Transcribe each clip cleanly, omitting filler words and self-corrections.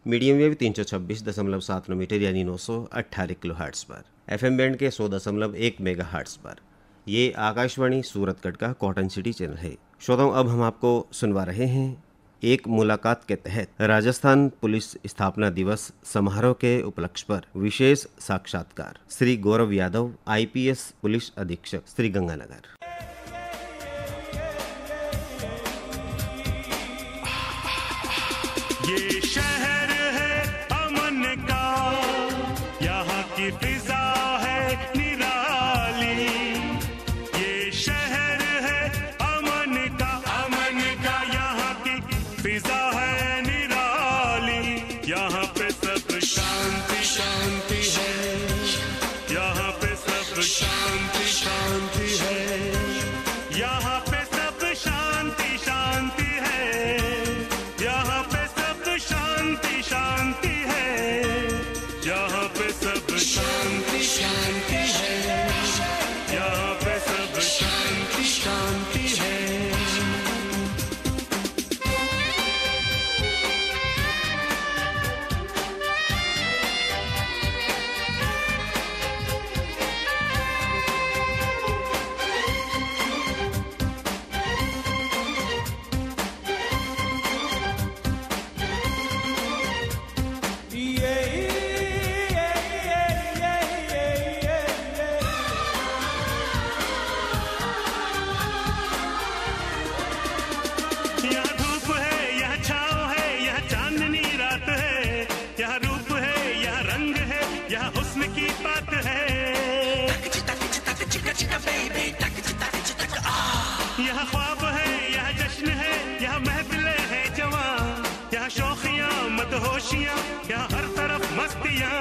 Medium wave 326.7 metre यानी 918 kilo hertz पर, FM band के 100.1 मेगा हर्ट्स पर। ये आकाशवाणी सूरतगढ़ का कॉटन सिटी चैनल है। श्रोताओं, अब हम आपको सुनवा रहे हैं एक मुलाकात के तहत राजस्थान पुलिस स्थापना दिवस समारोह के उपलक्ष्य पर विशेष साक्षात्कार श्री गौरव यादव, IPS पुलिस अधीक्षक, श्री गंगानगर। ये शहर है अमन का, यहाँ की फिजा है निराली। ये शहर है अमन का, यहाँ की फिजा है निराली। यहाँ पे सब शांति शांति है, यहाँ पे सब शांति शांति है, यहाँ पे सब शांति शांति है, यहाँ पे शांति शांति है, यहाँ पे सब शांति शांति है, यहाँ पे सब शांति शांति है। यहाँ ख्वाब है, यहाँ जश्न है, यहाँ महफिलें हैं जवां, यहाँ शौखियाँ मदहोशियाँ, यहाँ हर तरफ मस्तियाँ।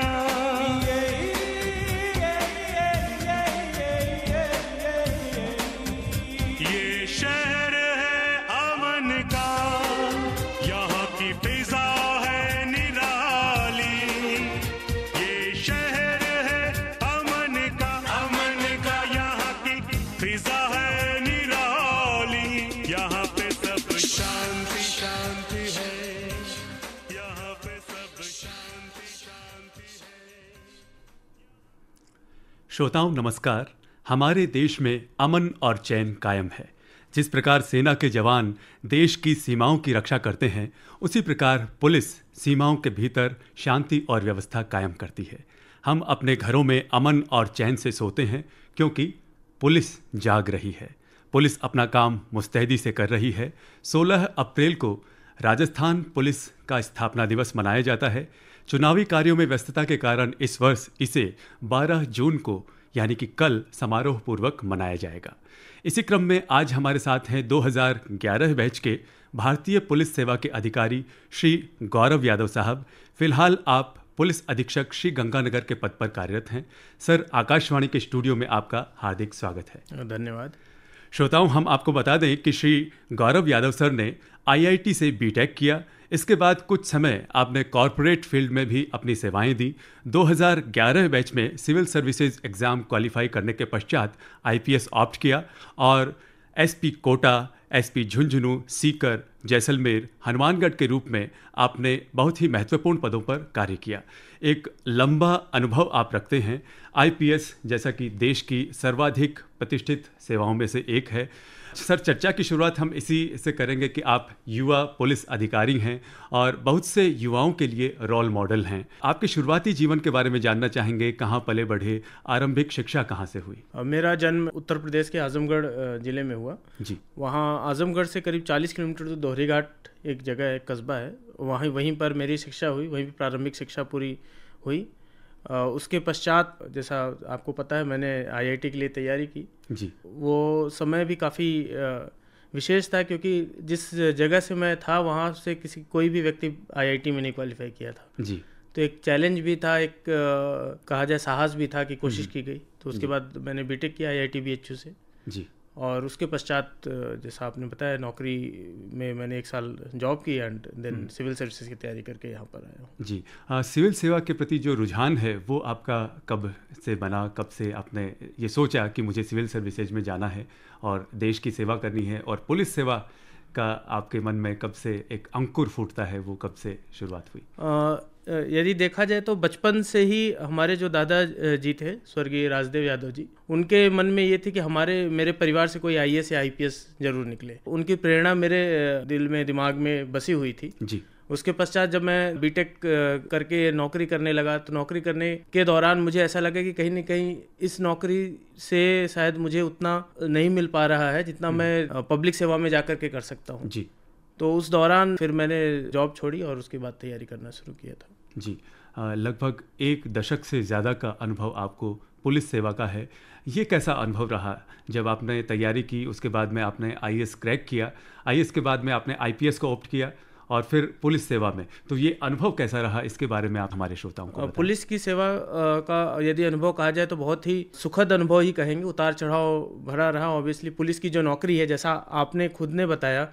ये शहर है अमन का, यहाँ की फिजा है निराली। ये शहर है अमन का, यहाँ की फिजा है निराली। यहाँ पे सब शांति शांति है, यहाँ पे सब शांति शांति है। श्रोताओं नमस्कार। हमारे देश में अमन और चैन कायम है। जिस प्रकार सेना के जवान देश की सीमाओं की रक्षा करते हैं, उसी प्रकार पुलिस सीमाओं के भीतर शांति और व्यवस्था कायम करती है। हम अपने घरों में अमन और चैन से सोते हैं क्योंकि पुलिस जाग रही है। पुलिस अपना काम मुस्तैदी से कर रही है। 16 अप्रैल को राजस्थान पुलिस का स्थापना दिवस मनाया जाता है। चुनावी कार्यों में व्यस्तता के कारण इस वर्ष इसे 12 जून को यानी कि कल समारोह पूर्वक मनाया जाएगा। इसी क्रम में आज हमारे साथ हैं 2011 बैच के भारतीय पुलिस सेवा के अधिकारी श्री गौरव यादव साहब। फिलहाल आप पुलिस अधीक्षक श्री गंगानगर के पद पर कार्यरत हैं। सर, आकाशवाणी के स्टूडियो में आपका हार्दिक स्वागत है। धन्यवाद। श्रोताओं, हम आपको बता दें कि श्री गौरव यादव सर ने IIT से BTech किया। इसके बाद कुछ समय आपने कॉरपोरेट फील्ड में भी अपनी सेवाएं दी। 2011 बैच में सिविल सर्विसेज एग्ज़ाम क्वालिफाई करने के पश्चात IPS ऑप्ट किया और SP कोटा, SP झुंझुनू, सीकर, जैसलमेर, हनुमानगढ़ के रूप में आपने बहुत ही महत्वपूर्ण पदों पर कार्य किया। एक लंबा अनुभव आप रखते हैं। IPS जैसा कि देश की सर्वाधिक प्रतिष्ठित सेवाओं में से एक है। सर, चर्चा की शुरुआत हम इसी से करेंगे कि आप युवा पुलिस अधिकारी हैं और बहुत से युवाओं के लिए रोल मॉडल हैं। आपके शुरुआती जीवन के बारे में जानना चाहेंगे। कहाँ पले बढ़े, आरंभिक शिक्षा कहाँ से हुई? मेरा जन्म उत्तर प्रदेश के आजमगढ़ ज़िले में हुआ जी। वहाँ आजमगढ़ से करीब 40 किलोमीटर तो दोहरी घाट एक जगह है, कस्बा है, वहीं पर मेरी शिक्षा हुई, वहीं पर प्रारंभिक शिक्षा पूरी हुई। उसके पश्चात जैसा आपको पता है मैंने IIT के लिए तैयारी की जी। वो समय भी काफ़ी विशेष था क्योंकि जिस जगह से मैं था वहाँ से कोई भी व्यक्ति IIT में नहीं क्वालिफाई किया था जी। तो एक चैलेंज भी था, एक कहा जाए साहस भी था कि कोशिश की गई। तो उसके बाद मैंने BTech किया IIT BHU से जी। और उसके पश्चात जैसा आपने बताया नौकरी में मैंने 1 साल जॉब की एंड देन सिविल सर्विसेज की तैयारी करके यहाँ पर आया हूँ जी। सिविल सेवा के प्रति जो रुझान है वो आपका कब से बना? कब से आपने ये सोचा कि मुझे सिविल सर्विसेज में जाना है और देश की सेवा करनी है और पुलिस सेवा का आपके मन में कब से एक अंकुर फूटता है, वो कब से शुरुआत हुई? यदि देखा जाए तो बचपन से ही हमारे जो दादा जी थे, स्वर्गीय राजदेव यादव जी, उनके मन में ये थी कि मेरे परिवार से कोई आईएएस या आईपीएस जरूर निकले। उनकी प्रेरणा मेरे दिल में, दिमाग में बसी हुई थी जी। उसके पश्चात जब मैं बीटेक करके नौकरी करने लगा, तो नौकरी करने के दौरान मुझे ऐसा लगा कि कहीं न कहीं इस नौकरी से शायद मुझे उतना नहीं मिल पा रहा है जितना मैं पब्लिक सेवा में जाकर के कर सकता हूँ जी। तो उस दौरान फिर मैंने जॉब छोड़ी और उसके बाद तैयारी करना शुरू किया था जी। लगभग 1 दशक से ज़्यादा का अनुभव आपको पुलिस सेवा का है। ये कैसा अनुभव रहा जब आपने तैयारी की, उसके बाद में आपने आईएएस क्रैक किया, आईएएस के बाद में आपने आईपीएस को ऑप्ट किया और फिर पुलिस सेवा में, तो ये अनुभव कैसा रहा, इसके बारे में आप हमारे श्रोताओं को बताएं। पुलिस की सेवा का यदि अनुभव कहा जाए तो बहुत ही सुखद अनुभव ही कहेंगे, उतार चढ़ाव भरा रहा। ऑब्वियसली पुलिस की जो नौकरी है, जैसा आपने खुद ने बताया,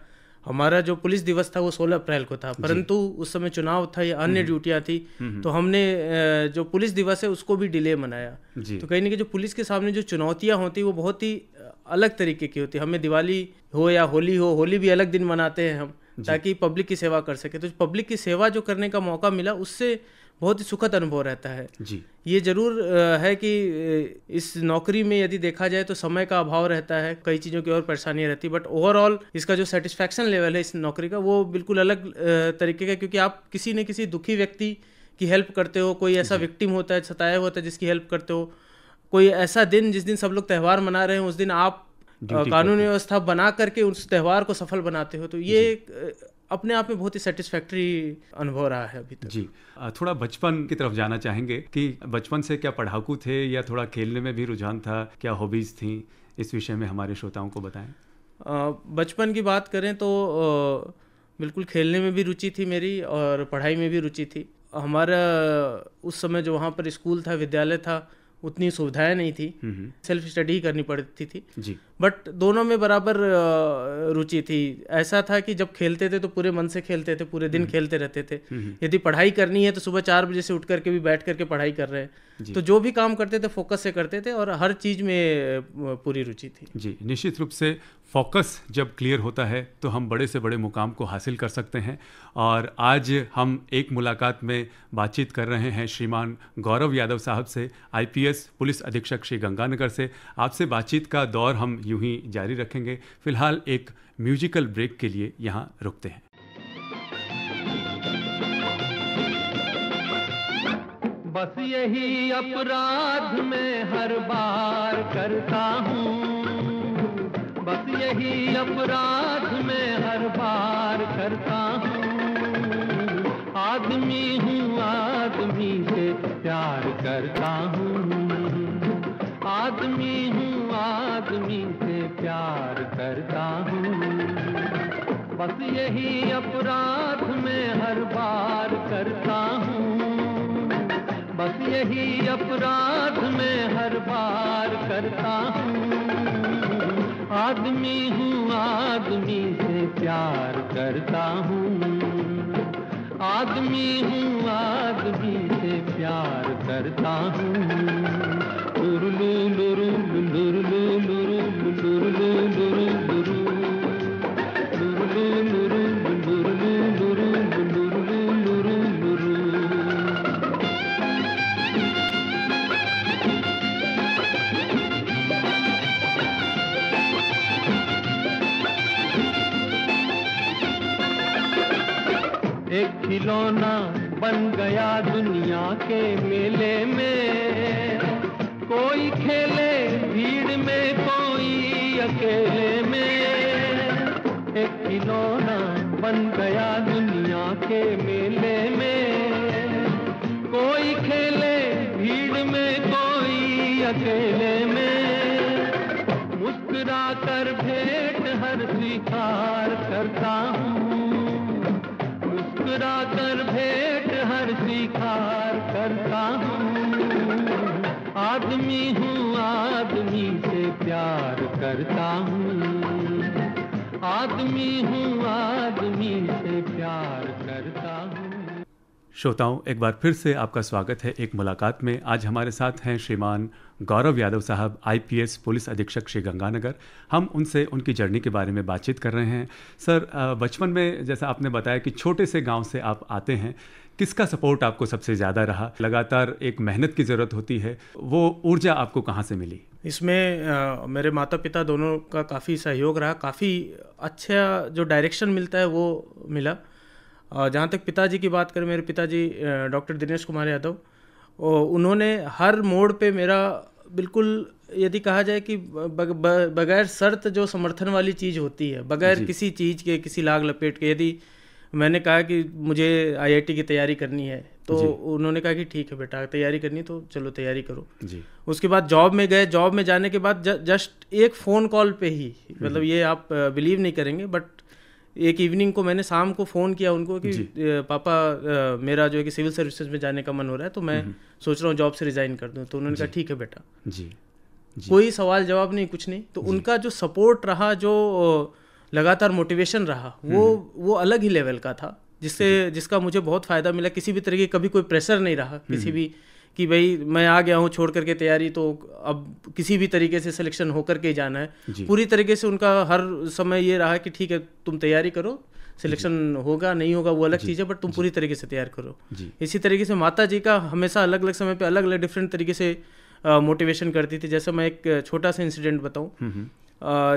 हमारा जो पुलिस दिवस था वो 16 अप्रैल को था, परंतु उस समय चुनाव था या अन्य ड्यूटियां थी, तो हमने जो पुलिस दिवस है उसको भी डिले मनाया। तो कहीं ना कहीं जो पुलिस के सामने जो चुनौतियां होती वो बहुत ही अलग तरीके की होती। हमें दिवाली हो या होली हो, होली भी अलग दिन मनाते हैं हम, ताकि पब्लिक की सेवा कर सके। तो पब्लिक की सेवा जो करने का मौका मिला, उससे बहुत ही सुखद अनुभव रहता है जी। ये जरूर है कि इस नौकरी में यदि देखा जाए तो समय का अभाव रहता है, कई चीज़ों की और परेशानियां रहती, बट ओवरऑल इसका जो सेटिस्फैक्शन लेवल है इस नौकरी का, वो बिल्कुल अलग तरीके का, क्योंकि आप किसी न किसी दुखी व्यक्ति की हेल्प करते हो, कोई ऐसा विक्टिम होता है, सताया होता है, जिसकी हेल्प करते हो। कोई ऐसा दिन जिस दिन सब लोग त्यौहार मना रहे हैं, उस दिन आप कानून व्यवस्था बना करके उस त्यौहार को सफल बनाते हो। तो ये अपने आप में बहुत ही सेटिस्फैक्टरी अनुभव रहा है अभी तक। जी। थोड़ा बचपन की तरफ जाना चाहेंगे कि बचपन से क्या पढ़ाकू थे या थोड़ा खेलने में भी रुझान था, क्या हॉबीज़ थी, इस विषय में हमारे श्रोताओं को बताएं। बचपन की बात करें तो बिल्कुल खेलने में भी रुचि थी मेरी और पढ़ाई में भी रुचि थी। हमारा उस समय जो वहाँ पर स्कूल था, विद्यालय था, उतनी सुविधाएं नहीं थी, सेल्फ स्टडी ही करनी पड़ती थी जी। बट दोनों में बराबर रुचि थी। ऐसा था कि जब खेलते थे तो पूरे मन से खेलते थे, पूरे दिन खेलते रहते थे। यदि पढ़ाई करनी है तो सुबह 4 बजे से उठ करके भी बैठ करके पढ़ाई कर रहे हैं, तो जो भी काम करते थे फोकस से करते थे और हर चीज़ में पूरी रुचि थी जी। निश्चित रूप से फोकस जब क्लियर होता है तो हम बड़े से बड़े मुकाम को हासिल कर सकते हैं। और आज हम एक मुलाकात में बातचीत कर रहे हैं श्रीमान गौरव यादव साहब से, आईपीएस पुलिस अधीक्षक श्री गंगानगर से। आपसे बातचीत का दौर हम यूं ही जारी रखेंगे। फिलहाल एक म्यूजिकल ब्रेक के लिए यहाँ रुकते हैं। बस यही अपराध मैं हर बार करता हूँ, बस यही अपराध मैं हर बार करता हूँ। आदमी हूँ, आदमी से प्यार करता हूँ, आदमी हूँ, आदमी से प्यार करता हूँ। बस यही अपराध मैं हर बार करता हूँ, बस यही अपराध मैं हर बार करता हूँ। आदमी हूँ, आदमी से प्यार करता हूँ, आदमी हूँ, आदमी से प्यार करता हूँ। लुरलू लुरु लुरलू लुरु लुरलू लुरु लुरु लुरलू लुरु लुरलू लुरु लुरलू लुरु लुरु। एक खिलौना बन गया दुनिया के मेले में, कोई खेले भीड़ में, कोई अकेले में। एक खिलौना बन गया दुनिया के मेले में, कोई खेले भीड़ में, कोई अकेले में। मुस्कुरा कर भेंट हर स्वीकार करता हूँ, मुस्कुरा कर भेंट हर स्वीकार करता हूँ। आदमी हूँ, आदमी से प्यार करता हूँ, आदमी हूँ, आदमी से प्यार करता हूँ। श्रोताओं, एक बार फिर से आपका स्वागत है एक मुलाकात में। आज हमारे साथ हैं श्रीमान गौरव यादव साहब, IPS पुलिस अधीक्षक श्री गंगानगर। हम उनसे उनकी जर्नी के बारे में बातचीत कर रहे हैं। सर, बचपन में जैसा आपने बताया कि छोटे से गांव से आप आते हैं, किसका सपोर्ट आपको सबसे ज़्यादा रहा? लगातार एक मेहनत की ज़रूरत होती है, वो ऊर्जा आपको कहाँ से मिली? इसमें मेरे माता पिता दोनों का काफ़ी सहयोग रहा, काफ़ी अच्छा जो डायरेक्शन मिलता है वो मिला। जहाँ तक पिताजी की बात करें, मेरे पिताजी डॉक्टर दिनेश कुमार यादव, उन्होंने हर मोड़ पे मेरा बिल्कुल, यदि कहा जाए कि बगैर शर्त जो समर्थन वाली चीज़ होती है, बगैर किसी चीज़ के, किसी लाग लपेट के, यदि मैंने कहा कि मुझे IIT की तैयारी करनी है तो उन्होंने कहा कि ठीक है बेटा, तैयारी करनी तो चलो तैयारी करो जी। उसके बाद जॉब में गए। जॉब में जाने के बाद जस्ट एक फ़ोन कॉल पे ही, मतलब ये आप बिलीव नहीं करेंगे, बट एक इवनिंग को मैंने शाम को फ़ोन किया उनको कि पापा मेरा जो है कि सिविल सर्विसेज में जाने का मन हो रहा है, तो मैं सोच रहा हूँ जॉब से रिज़ाइन कर दूँ। तो उन्होंने कहा ठीक है बेटा जी। कोई सवाल जवाब नहीं, कुछ नहीं। तो उनका जो सपोर्ट रहा, जो लगातार मोटिवेशन रहा, वो अलग ही लेवल का था, जिसका मुझे बहुत फ़ायदा मिला। किसी भी तरह की कभी कोई प्रेशर नहीं रहा किसी भी कि भाई मैं आ गया हूँ छोड़ करके तैयारी, तो अब किसी भी तरीके से सिलेक्शन होकर के ही जाना है। पूरी तरीके से उनका हर समय ये रहा कि ठीक है तुम तैयारी करो, सिलेक्शन होगा नहीं होगा वो अलग चीज़ है, बट तुम पूरी तरीके से तैयार करो। इसी तरीके से माता जी का हमेशा अलग अलग समय पे अलग अलग डिफरेंट तरीके से मोटिवेशन करती थी। जैसे मैं एक छोटा सा इंसिडेंट बताऊँ,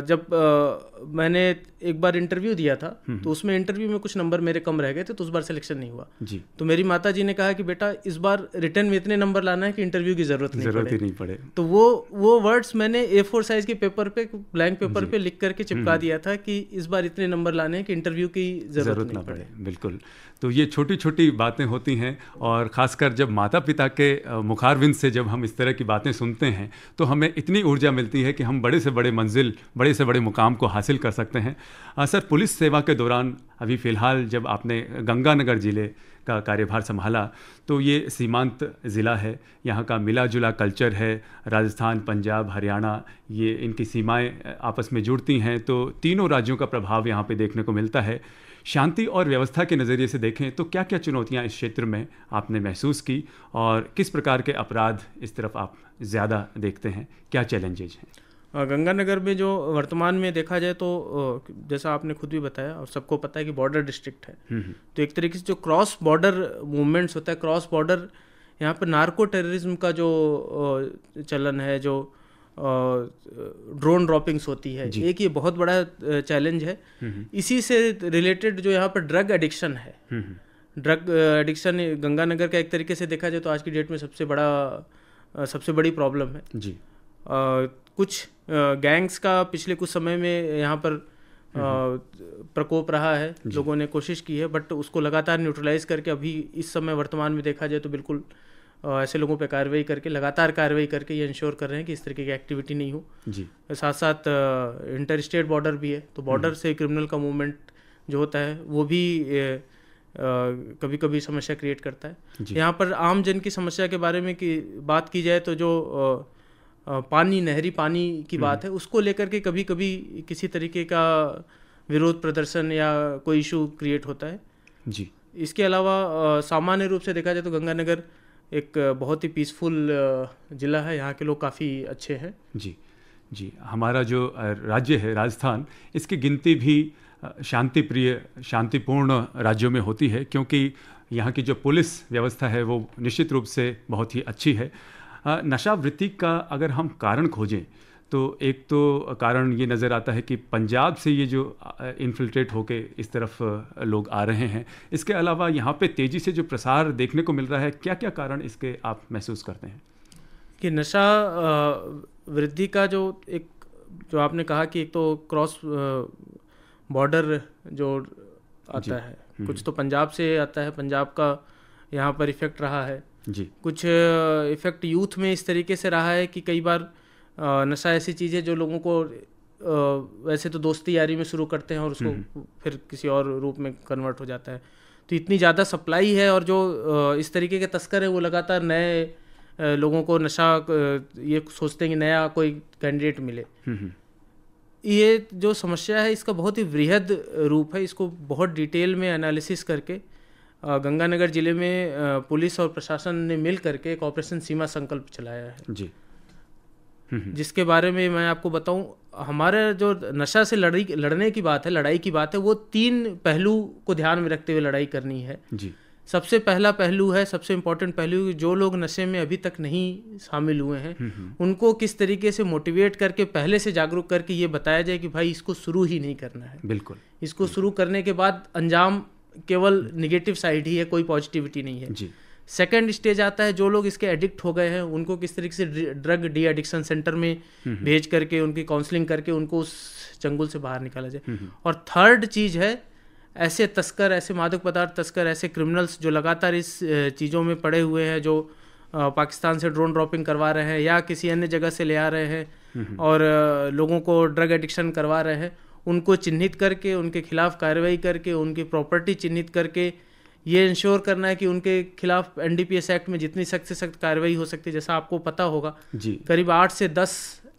जब मैंने एक बार इंटरव्यू दिया था, तो उसमें इंटरव्यू में कुछ नंबर मेरे कम रह गए थे, तो उस बार सिलेक्शन नहीं हुआ जी। तो मेरी माता जी ने कहा कि बेटा इस बार रिटर्न में इतने नंबर लाना है कि इंटरव्यू की जरूरत नहीं पड़े। तो वो वर्ड्स मैंने A4 साइज के पेपर पे, ब्लैंक पेपर पे लिख करके चिपका दिया था कि इस बार इतने नंबर लाने हैं कि इंटरव्यू की जरूरत ना पड़े। बिल्कुल। तो ये छोटी छोटी बातें होती हैं, और ख़ासकर जब माता पिता के मुखारविंद से जब हम इस तरह की बातें सुनते हैं तो हमें इतनी ऊर्जा मिलती है कि हम बड़े से बड़े मंजिल, बड़े से बड़े मुकाम को हासिल कर सकते हैं। सर, पुलिस सेवा के दौरान अभी फ़िलहाल जब आपने गंगानगर ज़िले का कार्यभार संभाला, तो ये सीमांत ज़िला है, यहाँ का मिला जुला कल्चर है। राजस्थान, पंजाब, हरियाणा, ये इनकी सीमाएं आपस में जुड़ती हैं, तो तीनों राज्यों का प्रभाव यहाँ पे देखने को मिलता है। शांति और व्यवस्था के नज़रिए से देखें तो क्या क्या चुनौतियाँ इस क्षेत्र में आपने महसूस की, और किस प्रकार के अपराध इस तरफ आप ज़्यादा देखते हैं? क्या चैलेंजेज हैं? गंगानगर में जो वर्तमान में देखा जाए तो जैसा आपने खुद भी बताया और सबको पता है कि बॉर्डर डिस्ट्रिक्ट है, तो एक तरीके से जो क्रॉस बॉर्डर मूवमेंट्स होता है, क्रॉस बॉर्डर यहाँ पर नार्को टेररिज्म का जो चलन है, जो ड्रोन ड्रॉपिंग्स होती है, एक ये बहुत बड़ा चैलेंज है। इसी से रिलेटेड जो यहाँ पर ड्रग एडिक्शन है, ड्रग एडिक्शन गंगानगर का एक तरीके से देखा जाए तो आज की डेट में सबसे बड़ी प्रॉब्लम है जी। कुछ गैंग्स का पिछले कुछ समय में यहाँ पर प्रकोप रहा है, लोगों ने कोशिश की है, बट उसको लगातार न्यूट्रलाइज करके अभी इस समय वर्तमान में देखा जाए तो बिल्कुल ऐसे लोगों पे कार्रवाई करके, लगातार कार्रवाई करके ये इंश्योर कर रहे हैं कि इस तरीके की एक्टिविटी नहीं हो जी। साथ साथ इंटर स्टेट बॉर्डर भी है, तो बॉर्डर से क्रिमिनल का मूवमेंट जो होता है वो भी कभी कभी समस्या क्रिएट करता है। यहाँ पर आम जन की समस्या के बारे में बात की जाए तो जो पानी, नहरी पानी की बात है, उसको लेकर के कभी कभी किसी तरीके का विरोध प्रदर्शन या कोई इशू क्रिएट होता है जी। इसके अलावा सामान्य रूप से देखा जाए तो गंगानगर एक बहुत ही पीसफुल ज़िला है, यहाँ के लोग काफ़ी अच्छे हैं जी जी। हमारा जो राज्य है राजस्थान, इसकी गिनती भी शांति प्रिय, शांतिपूर्ण राज्यों में होती है, क्योंकि यहाँ की जो पुलिस व्यवस्था है वो निश्चित रूप से बहुत ही अच्छी है। नशावृत्ति का अगर हम कारण खोजें तो एक तो कारण ये नज़र आता है कि पंजाब से ये जो इन्फिल्ट्रेट होके इस तरफ लोग आ रहे हैं। इसके अलावा यहाँ पे तेज़ी से जो प्रसार देखने को मिल रहा है, क्या क्या कारण इसके आप महसूस करते हैं? कि नशा वृद्धि का जो आपने कहा कि एक तो क्रॉस बॉर्डर जो आता है, कुछ तो पंजाब से आता है, पंजाब का यहाँ पर इफ़ेक्ट रहा है जी। कुछ इफ़ेक्ट यूथ में इस तरीके से रहा है कि कई बार नशा ऐसी चीज़ है जो लोगों को वैसे तो दोस्ती यारी में शुरू करते हैं और उसको फिर किसी और रूप में कन्वर्ट हो जाता है। तो इतनी ज़्यादा सप्लाई है और जो इस तरीके के तस्कर हैं वो लगातार नए लोगों को नशा ये सोचते हैं कि नया कोई कैंडिडेट मिले। ये जो समस्या है इसका बहुत ही वृहद रूप है, इसको बहुत डिटेल में एनालिसिस करके गंगानगर जिले में पुलिस और प्रशासन ने मिल करके एक ऑपरेशन सीमा संकल्प चलाया है जी। जिसके बारे में मैं आपको बताऊं, हमारे जो नशा से लड़ने की बात है, लड़ाई की बात है, वो 3 पहलू को ध्यान में रखते हुए लड़ाई करनी है जी। सबसे पहला पहलू है, सबसे इम्पोर्टेंट पहलू, जो लोग नशे में अभी तक नहीं शामिल हुए हैं उनको किस तरीके से मोटिवेट करके, पहले से जागरूक करके ये बताया जाए कि भाई इसको शुरू ही नहीं करना है। बिल्कुल। इसको शुरू करने के बाद अंजाम केवल निगेटिव साइड ही है, कोई पॉजिटिविटी नहीं है जी। सेकंड स्टेज आता है, जो लोग इसके एडिक्ट हो गए हैं उनको किस तरीके से ड्रग डी एडिक्शन सेंटर में भेज करके उनकी काउंसलिंग करके उनको उस चंगुल से बाहर निकाला जाए। और थर्ड चीज़ है, ऐसे तस्कर, ऐसे मादक पदार्थ तस्कर, ऐसे क्रिमिनल्स जो लगातार इस चीज़ों में पड़े हुए हैं, जो पाकिस्तान से ड्रोन ड्रॉपिंग करवा रहे हैं या किसी अन्य जगह से ले आ रहे हैं और लोगों को ड्रग एडिक्शन करवा रहे हैं, उनको चिन्हित करके उनके खिलाफ कार्रवाई करके उनकी प्रॉपर्टी चिन्हित करके ये इंश्योर करना है कि उनके खिलाफ एनडीपीएस एक्ट में जितनी सख्त से सख्त कार्रवाई हो सकती है। जैसा आपको पता होगा जी, करीब 8 से 10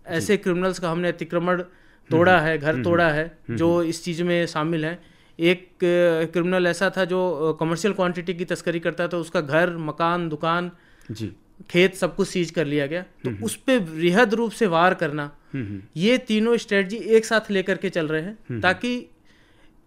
ऐसे क्रिमिनल्स का हमने अतिक्रमण तोड़ा है, घर तोड़ा है, जो इस चीज़ में शामिल हैं। एक क्रिमिनल ऐसा था जो कमर्शियल क्वांटिटी की तस्करी करता था, उसका घर, मकान, दुकान जी, खेत सब कुछ सीज कर लिया गया। तो उस पे वृहद रूप से वार करना, ये तीनों स्ट्रेटजी एक साथ लेकर के चल रहे हैं ताकि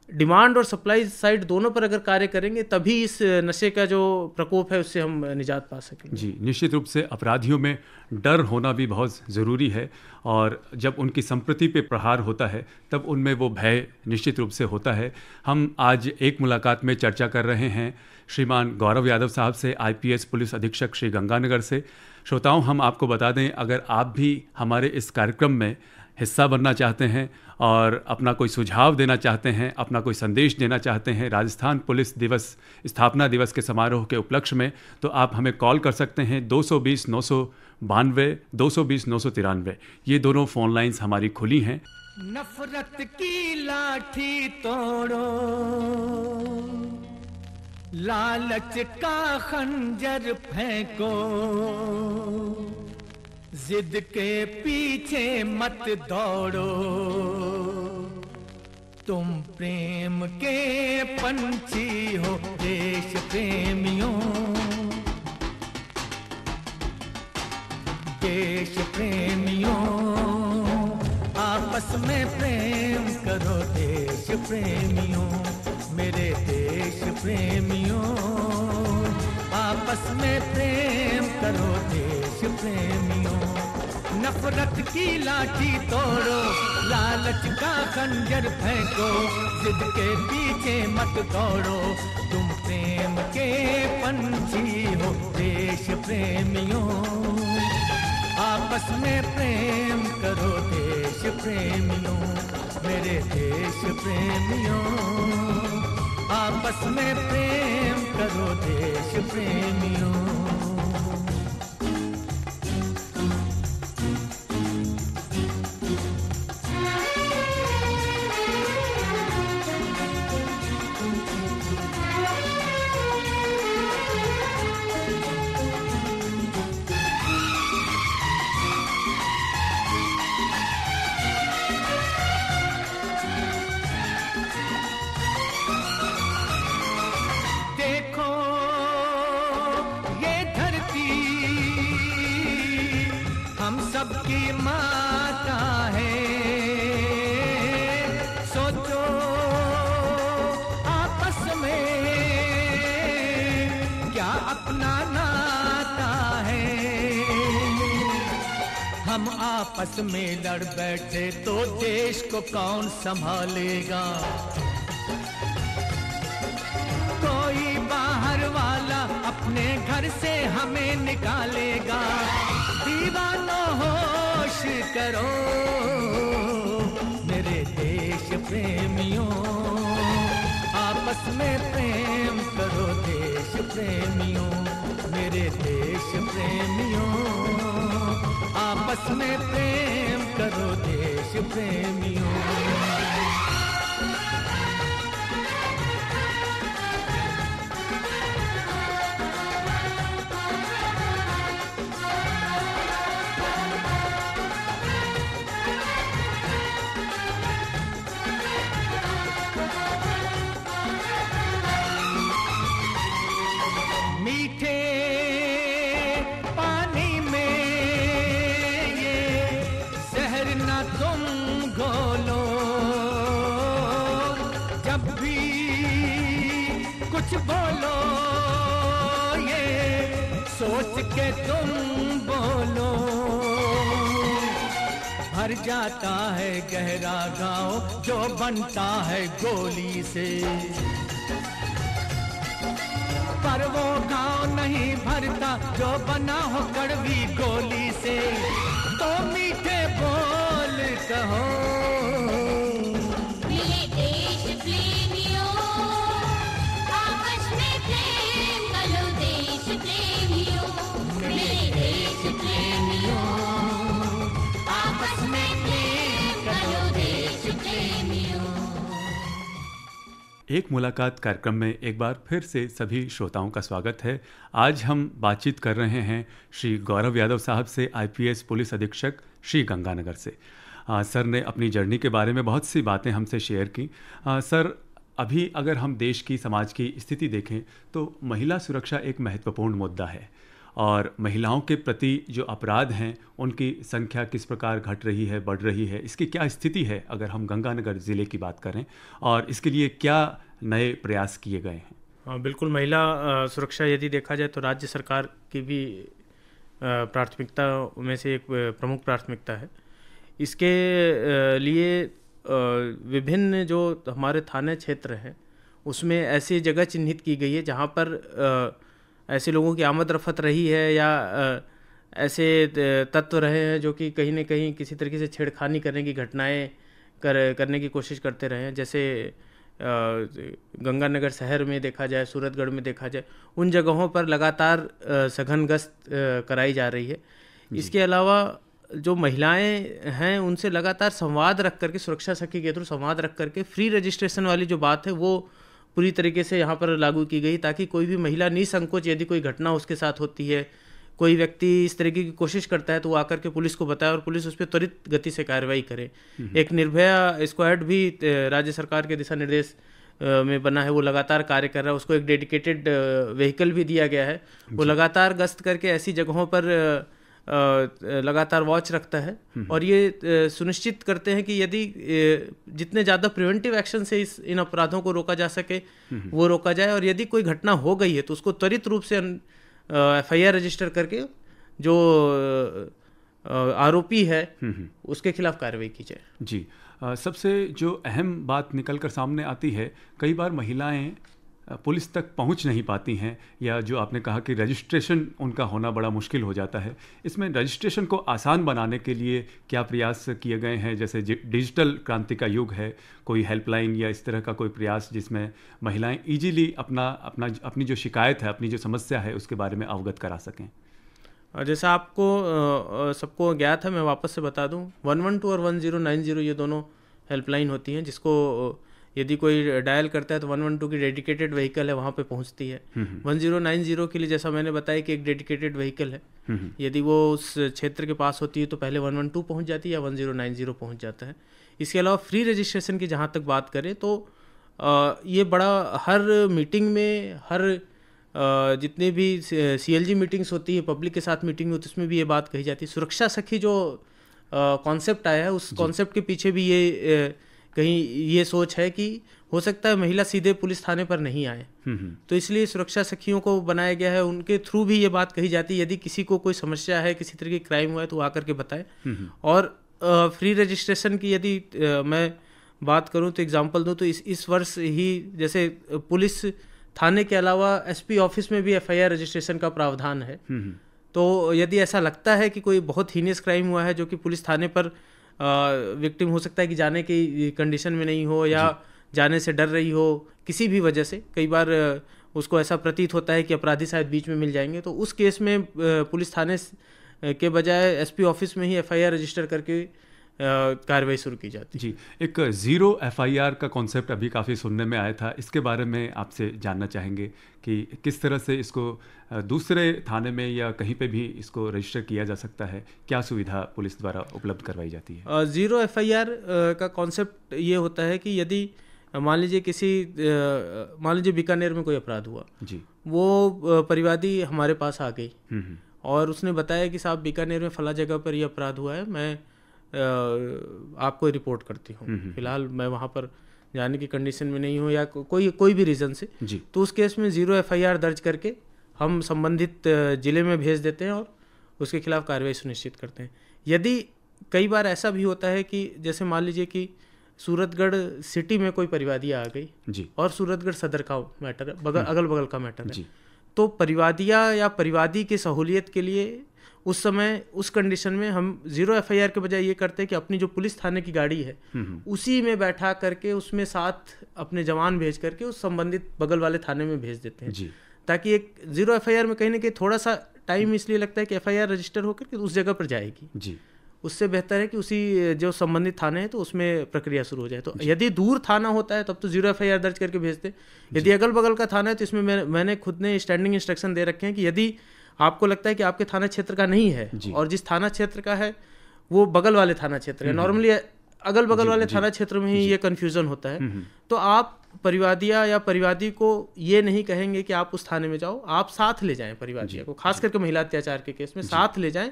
डिमांड और सप्लाई साइड दोनों पर अगर कार्य करेंगे तभी इस नशे का जो प्रकोप है उससे हम निजात पा सकेंगे। जी, निश्चित रूप से अपराधियों में डर होना भी बहुत ज़रूरी है और जब उनकी संप्रति पे प्रहार होता है तब उनमें वो भय निश्चित रूप से होता है। हम आज एक मुलाकात में चर्चा कर रहे हैं श्रीमान गौरव यादव साहब से, आईपीएस पुलिस अधीक्षक श्री गंगानगर से। श्रोताओं, हम आपको बता दें, अगर आप भी हमारे इस कार्यक्रम में हिस्सा बनना चाहते हैं और अपना कोई सुझाव देना चाहते हैं, अपना कोई संदेश देना चाहते हैं राजस्थान पुलिस दिवस स्थापना दिवस के समारोह के उपलक्ष्य में, तो आप हमें कॉल कर सकते हैं 220 992 220 993। ये दोनों फ़ोन लाइन्स हमारी खुली हैं। नफरत की लाठी तोड़ो, लालच का खंजर फेंको, जिद के पीछे मत दौड़ो, तुम प्रेम के पंछी हो देश प्रेमियों, देश प्रेमियों, आपस में प्रेम करो देश प्रेमियों, मेरे देश प्रेमियों, आपस में प्रेम करो देश प्रेमियों। नफरत की लाठी तोड़ो, लालच का खंजर फेंको, जिद के पीछे मत दौड़ो, तुम प्रेम के पंछी हो देश प्रेमियों, आपस में प्रेम करो देश प्रेमियों, मेरे देश प्रेमियों, आपस में प्रेम करो देश प्रेमियों। सबकी माता है, सोचो आपस में क्या अपना नाता है, हम आपस में लड़ बैठे तो देश को कौन संभालेगा, कोई बाहर वाला अपने घर से हमें निकालेगा, दीवानो होश करो मेरे देश प्रेमियों, आपस में प्रेम करो देश प्रेमियों, मेरे देश प्रेमियों, आपस में प्रेम करो देश प्रेमियों। मीठे पानी में ये जहर ना तुम घोलो, जब भी कुछ बोलो ये सोच के तुम बोलो। भर जाता है गहरा गाँव जो बनता है गोली से, पर वो गाँव नहीं भरता जो बना हो कड़वी गोली से। तो मीठे बोल कहो मिले देश प्रेमियों, आपस में प्रेम करो देश प्रेमियों। मिले देश प्रेमियों, आपस में प्रेम करो देश प्रेमियों। एक मुलाकात कार्यक्रम में एक बार फिर से सभी श्रोताओं का स्वागत है। आज हम बातचीत कर रहे हैं श्री गौरव यादव साहब से, आईपीएस पुलिस अधीक्षक श्री गंगानगर से। सर ने अपनी जर्नी के बारे में बहुत सी बातें हमसे शेयर की। सर, अभी अगर हम देश की समाज की स्थिति देखें तो महिला सुरक्षा एक महत्वपूर्ण मुद्दा है, और महिलाओं के प्रति जो अपराध हैं उनकी संख्या किस प्रकार घट रही है, बढ़ रही है, इसकी क्या स्थिति है अगर हम गंगानगर ज़िले की बात करें, और इसके लिए क्या नए प्रयास किए गए हैं? हाँ, बिल्कुल। महिला सुरक्षा यदि देखा जाए तो राज्य सरकार की भी प्राथमिकता में से एक प्रमुख प्राथमिकता है। इसके लिए विभिन्न जो हमारे थाने क्षेत्र हैं उसमें ऐसी जगह चिन्हित की गई है जहाँ पर ऐसे लोगों की आमद रफत रही है या ऐसे तत्व रहे हैं जो कि कहीं न कहीं किसी तरीके से छेड़खानी करने की घटनाएं करने की कोशिश करते रहे हैं। जैसे गंगानगर शहर में देखा जाए, सूरतगढ़ में देखा जाए, उन जगहों पर लगातार सघन गश्त कराई जा रही है। इसके अलावा जो महिलाएं हैं उनसे लगातार संवाद रख करके, सुरक्षा सखी के थ्रू संवाद रख करके फ्री रजिस्ट्रेशन वाली जो बात है वो पूरी तरीके से यहाँ पर लागू की गई, ताकि कोई भी महिला निसंकोच यदि कोई घटना उसके साथ होती है, कोई व्यक्ति इस तरीके की कोशिश करता है तो वो आकर के पुलिस को बताए और पुलिस उस पर त्वरित गति से कार्रवाई करे। एक निर्भया स्क्वाड भी राज्य सरकार के दिशा निर्देश में बना है, वो लगातार कार्य कर रहा है। उसको एक डेडिकेटेड व्हीकल भी दिया गया है, वो लगातार गश्त करके ऐसी जगहों पर लगातार वॉच रखता है और ये सुनिश्चित करते हैं कि यदि जितने ज़्यादा प्रिवेंटिव एक्शन से इन अपराधों को रोका जा सके वो रोका जाए, और यदि कोई घटना हो गई है तो उसको त्वरित रूप से FIR रजिस्टर करके जो आरोपी है उसके खिलाफ कार्रवाई की जाए। जी, सबसे जो अहम बात निकल कर सामने आती है, कई बार महिलाएं पुलिस तक पहुंच नहीं पाती हैं, या जो आपने कहा कि रजिस्ट्रेशन उनका होना बड़ा मुश्किल हो जाता है। इसमें रजिस्ट्रेशन को आसान बनाने के लिए क्या प्रयास किए गए हैं? जैसे डिजिटल क्रांति का युग है, कोई हेल्पलाइन या इस तरह का कोई प्रयास जिसमें महिलाएं इजीली अपनी जो शिकायत है, अपनी जो समस्या है उसके बारे में अवगत करा सकें? जैसा आपको सबको ज्ञात है, मैं वापस से बता दूं, 112 और 1090 ये दोनों हेल्पलाइन होती हैं, जिसको यदि कोई डायल करता है तो 112 की डेडिकेटेड व्हीकल है, वहाँ पे पहुँचती है। 1090 के लिए जैसा मैंने बताया कि एक डेडिकेटेड व्हीकल है, यदि वो उस क्षेत्र के पास होती है तो पहले 112 पहुँच जाती है या 1090 पहुँच जाता है। इसके अलावा फ्री रजिस्ट्रेशन की जहाँ तक बात करें तो ये बड़ा हर मीटिंग में, हर जितने भी CLG मीटिंग्स होती है, पब्लिक के साथ मीटिंग होती है, उसमें भी ये बात कही जाती है। सुरक्षा सखी जो कॉन्सेप्ट आया है उस कॉन्सेप्ट के पीछे भी ये कहीं ये सोच है कि हो सकता है महिला सीधे पुलिस थाने पर नहीं आए, तो इसलिए सुरक्षा सखियों को बनाया गया है। उनके थ्रू भी ये बात कही जाती है यदि किसी को कोई समस्या है, किसी तरह की क्राइम हुआ है तो वो आकर के बताए। और फ्री रजिस्ट्रेशन की यदि मैं बात करूं तो एग्जांपल दूं तो इस वर्ष ही जैसे पुलिस थाने के अलावा SP ऑफिस में भी FIR रजिस्ट्रेशन का प्रावधान है। तो यदि ऐसा लगता है कि कोई बहुत हीनियस क्राइम हुआ है जो कि पुलिस थाने पर विक्टिम हो सकता है कि जाने की कंडीशन में नहीं हो या जाने से डर रही हो किसी भी वजह से, कई बार उसको ऐसा प्रतीत होता है कि अपराधी शायद बीच में मिल जाएंगे, तो उस केस में पुलिस थाने के बजाय SP ऑफिस में ही FIR रजिस्टर करके कार्रवाई शुरू की जाती है। जी, एक ज़ीरो FIR का कॉन्सेप्ट अभी काफ़ी सुनने में आया था, इसके बारे में आपसे जानना चाहेंगे कि किस तरह से इसको दूसरे थाने में या कहीं पे भी इसको रजिस्टर किया जा सकता है, क्या सुविधा पुलिस द्वारा उपलब्ध करवाई जाती है? ज़ीरो FIR का कॉन्सेप्ट ये होता है कि यदि मान लीजिए बीकानेर में कोई अपराध हुआ जी। वो परिवादी हमारे पास आ गई और उसने बताया कि साहब बीकानेर में फला जगह पर ये अपराध हुआ है, मैं आपको रिपोर्ट करती हूँ, फिलहाल मैं वहाँ पर जाने की कंडीशन में नहीं हूँ या कोई भी रीज़न से जी। तो उस केस में 0 FIR दर्ज करके हम संबंधित ज़िले में भेज देते हैं और उसके खिलाफ कार्रवाई सुनिश्चित करते हैं। यदि कई बार ऐसा भी होता है कि जैसे मान लीजिए कि सूरतगढ़ सिटी में कोई परिवादी आ गई जी। और सूरतगढ़ सदर का मैटर है, अगल बगल का मैटर है जी। तो परिवादिया या परिवादी की सहूलियत के लिए उस समय उस कंडीशन में हम 0 FIR के बजाय ये करते हैं कि अपनी जो पुलिस थाने की गाड़ी है उसी में बैठा करके उसमें साथ अपने जवान भेज करके उस संबंधित बगल वाले थाने में भेज देते हैं जी। ताकि एक 0 FIR में कहीं ना कहीं थोड़ा सा टाइम इसलिए लगता है कि FIR रजिस्टर होकर के उस जगह पर जाएगी जी। उससे बेहतर है कि उसी जो संबंधित थाने है तो उसमें प्रक्रिया शुरू हो जाए। तो यदि दूर थाना होता है तब तो 0 FIR दर्ज करके भेजते। यदि अगल बगल का थाना है तो इसमें मैंने खुद ने स्टैंडिंग इंस्ट्रक्शन दे रखे हैं कि यदि आपको लगता है कि आपके थाना क्षेत्र का नहीं है और जिस थाना क्षेत्र का है वो बगल वाले थाना क्षेत्र है, नॉर्मली अगल बगल वाले थाना क्षेत्र में ही ये कन्फ्यूज़न होता है, तो आप परिवादिया या परिवादी को ये नहीं कहेंगे कि आप उस थाने में जाओ, आप साथ ले जाएं परिवादिया को, खास करके महिला अत्याचार के केस में साथ ले जाएं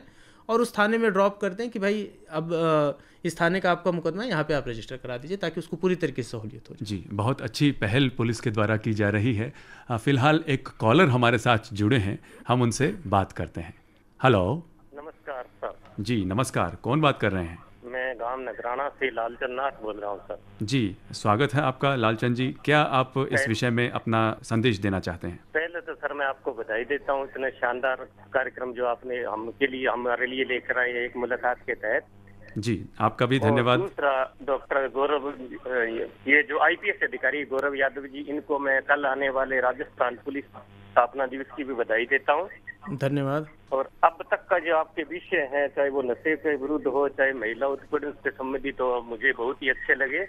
और उस थाने में ड्रॉप कर दें कि भाई अब इस थाने का आपका मुकदमा है, यहाँ पे आप रजिस्टर करा दीजिए ताकि उसको पूरी तरीके से सहूलियत हो जाए। जी, बहुत अच्छी पहल पुलिस के द्वारा की जा रही है। फिलहाल एक कॉलर हमारे साथ जुड़े हैं, हम उनसे बात करते हैं। हेलो। नमस्कार सर। जी नमस्कार, कौन बात कर रहे हैं? मैं गांव नगराना से लालचंद नाथ बोल रहा हूँ सर। जी, स्वागत है आपका लालचंद जी। क्या आप इस विषय में अपना संदेश देना चाहते हैं? पहले तो सर मैं आपको बधाई देता हूँ, इतने शानदार कार्यक्रम जो आपने हमारे लिए लेकर आए एक मुलाकात के तहत। जी, आपका भी धन्यवाद। दूसरा डॉक्टर गौरव, ये जो IPS अधिकारी गौरव यादव जी, इनको मैं कल आने वाले राजस्थान पुलिस स्थापना दिवस की भी बधाई देता हूँ। धन्यवाद। और अब तक का जो आपके विषय है, चाहे वो नशे के विरुद्ध हो चाहे महिला उत्पीड़न से संबंधित हो, मुझे बहुत ही अच्छे लगे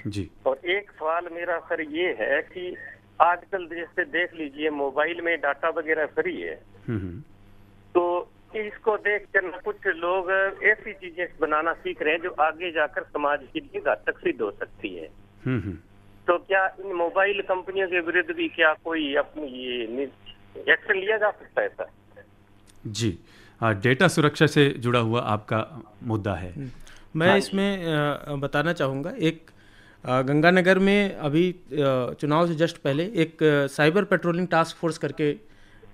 जी। और एक सवाल मेरा सर ये है कि आजकल जैसे देख लीजिए मोबाइल में डाटा वगैरह फ्री है, तो इसको देख कर कुछ लोग ऐसी चीजें बनाना सीख रहे हैं जो आगे जाकर समाज के लिए घातक सिद्ध हो सकती है। तो क्या इन मोबाइल कंपनियों के विरुद्ध भी क्या कोई अपनी ये एक्शन लिया जा सकता है सर? जी, डेटा सुरक्षा से जुड़ा हुआ आपका मुद्दा है। मैं इसमें बताना चाहूँगा, एक गंगानगर में अभी चुनाव से जस्ट पहले एक साइबर पेट्रोलिंग टास्क फोर्स करके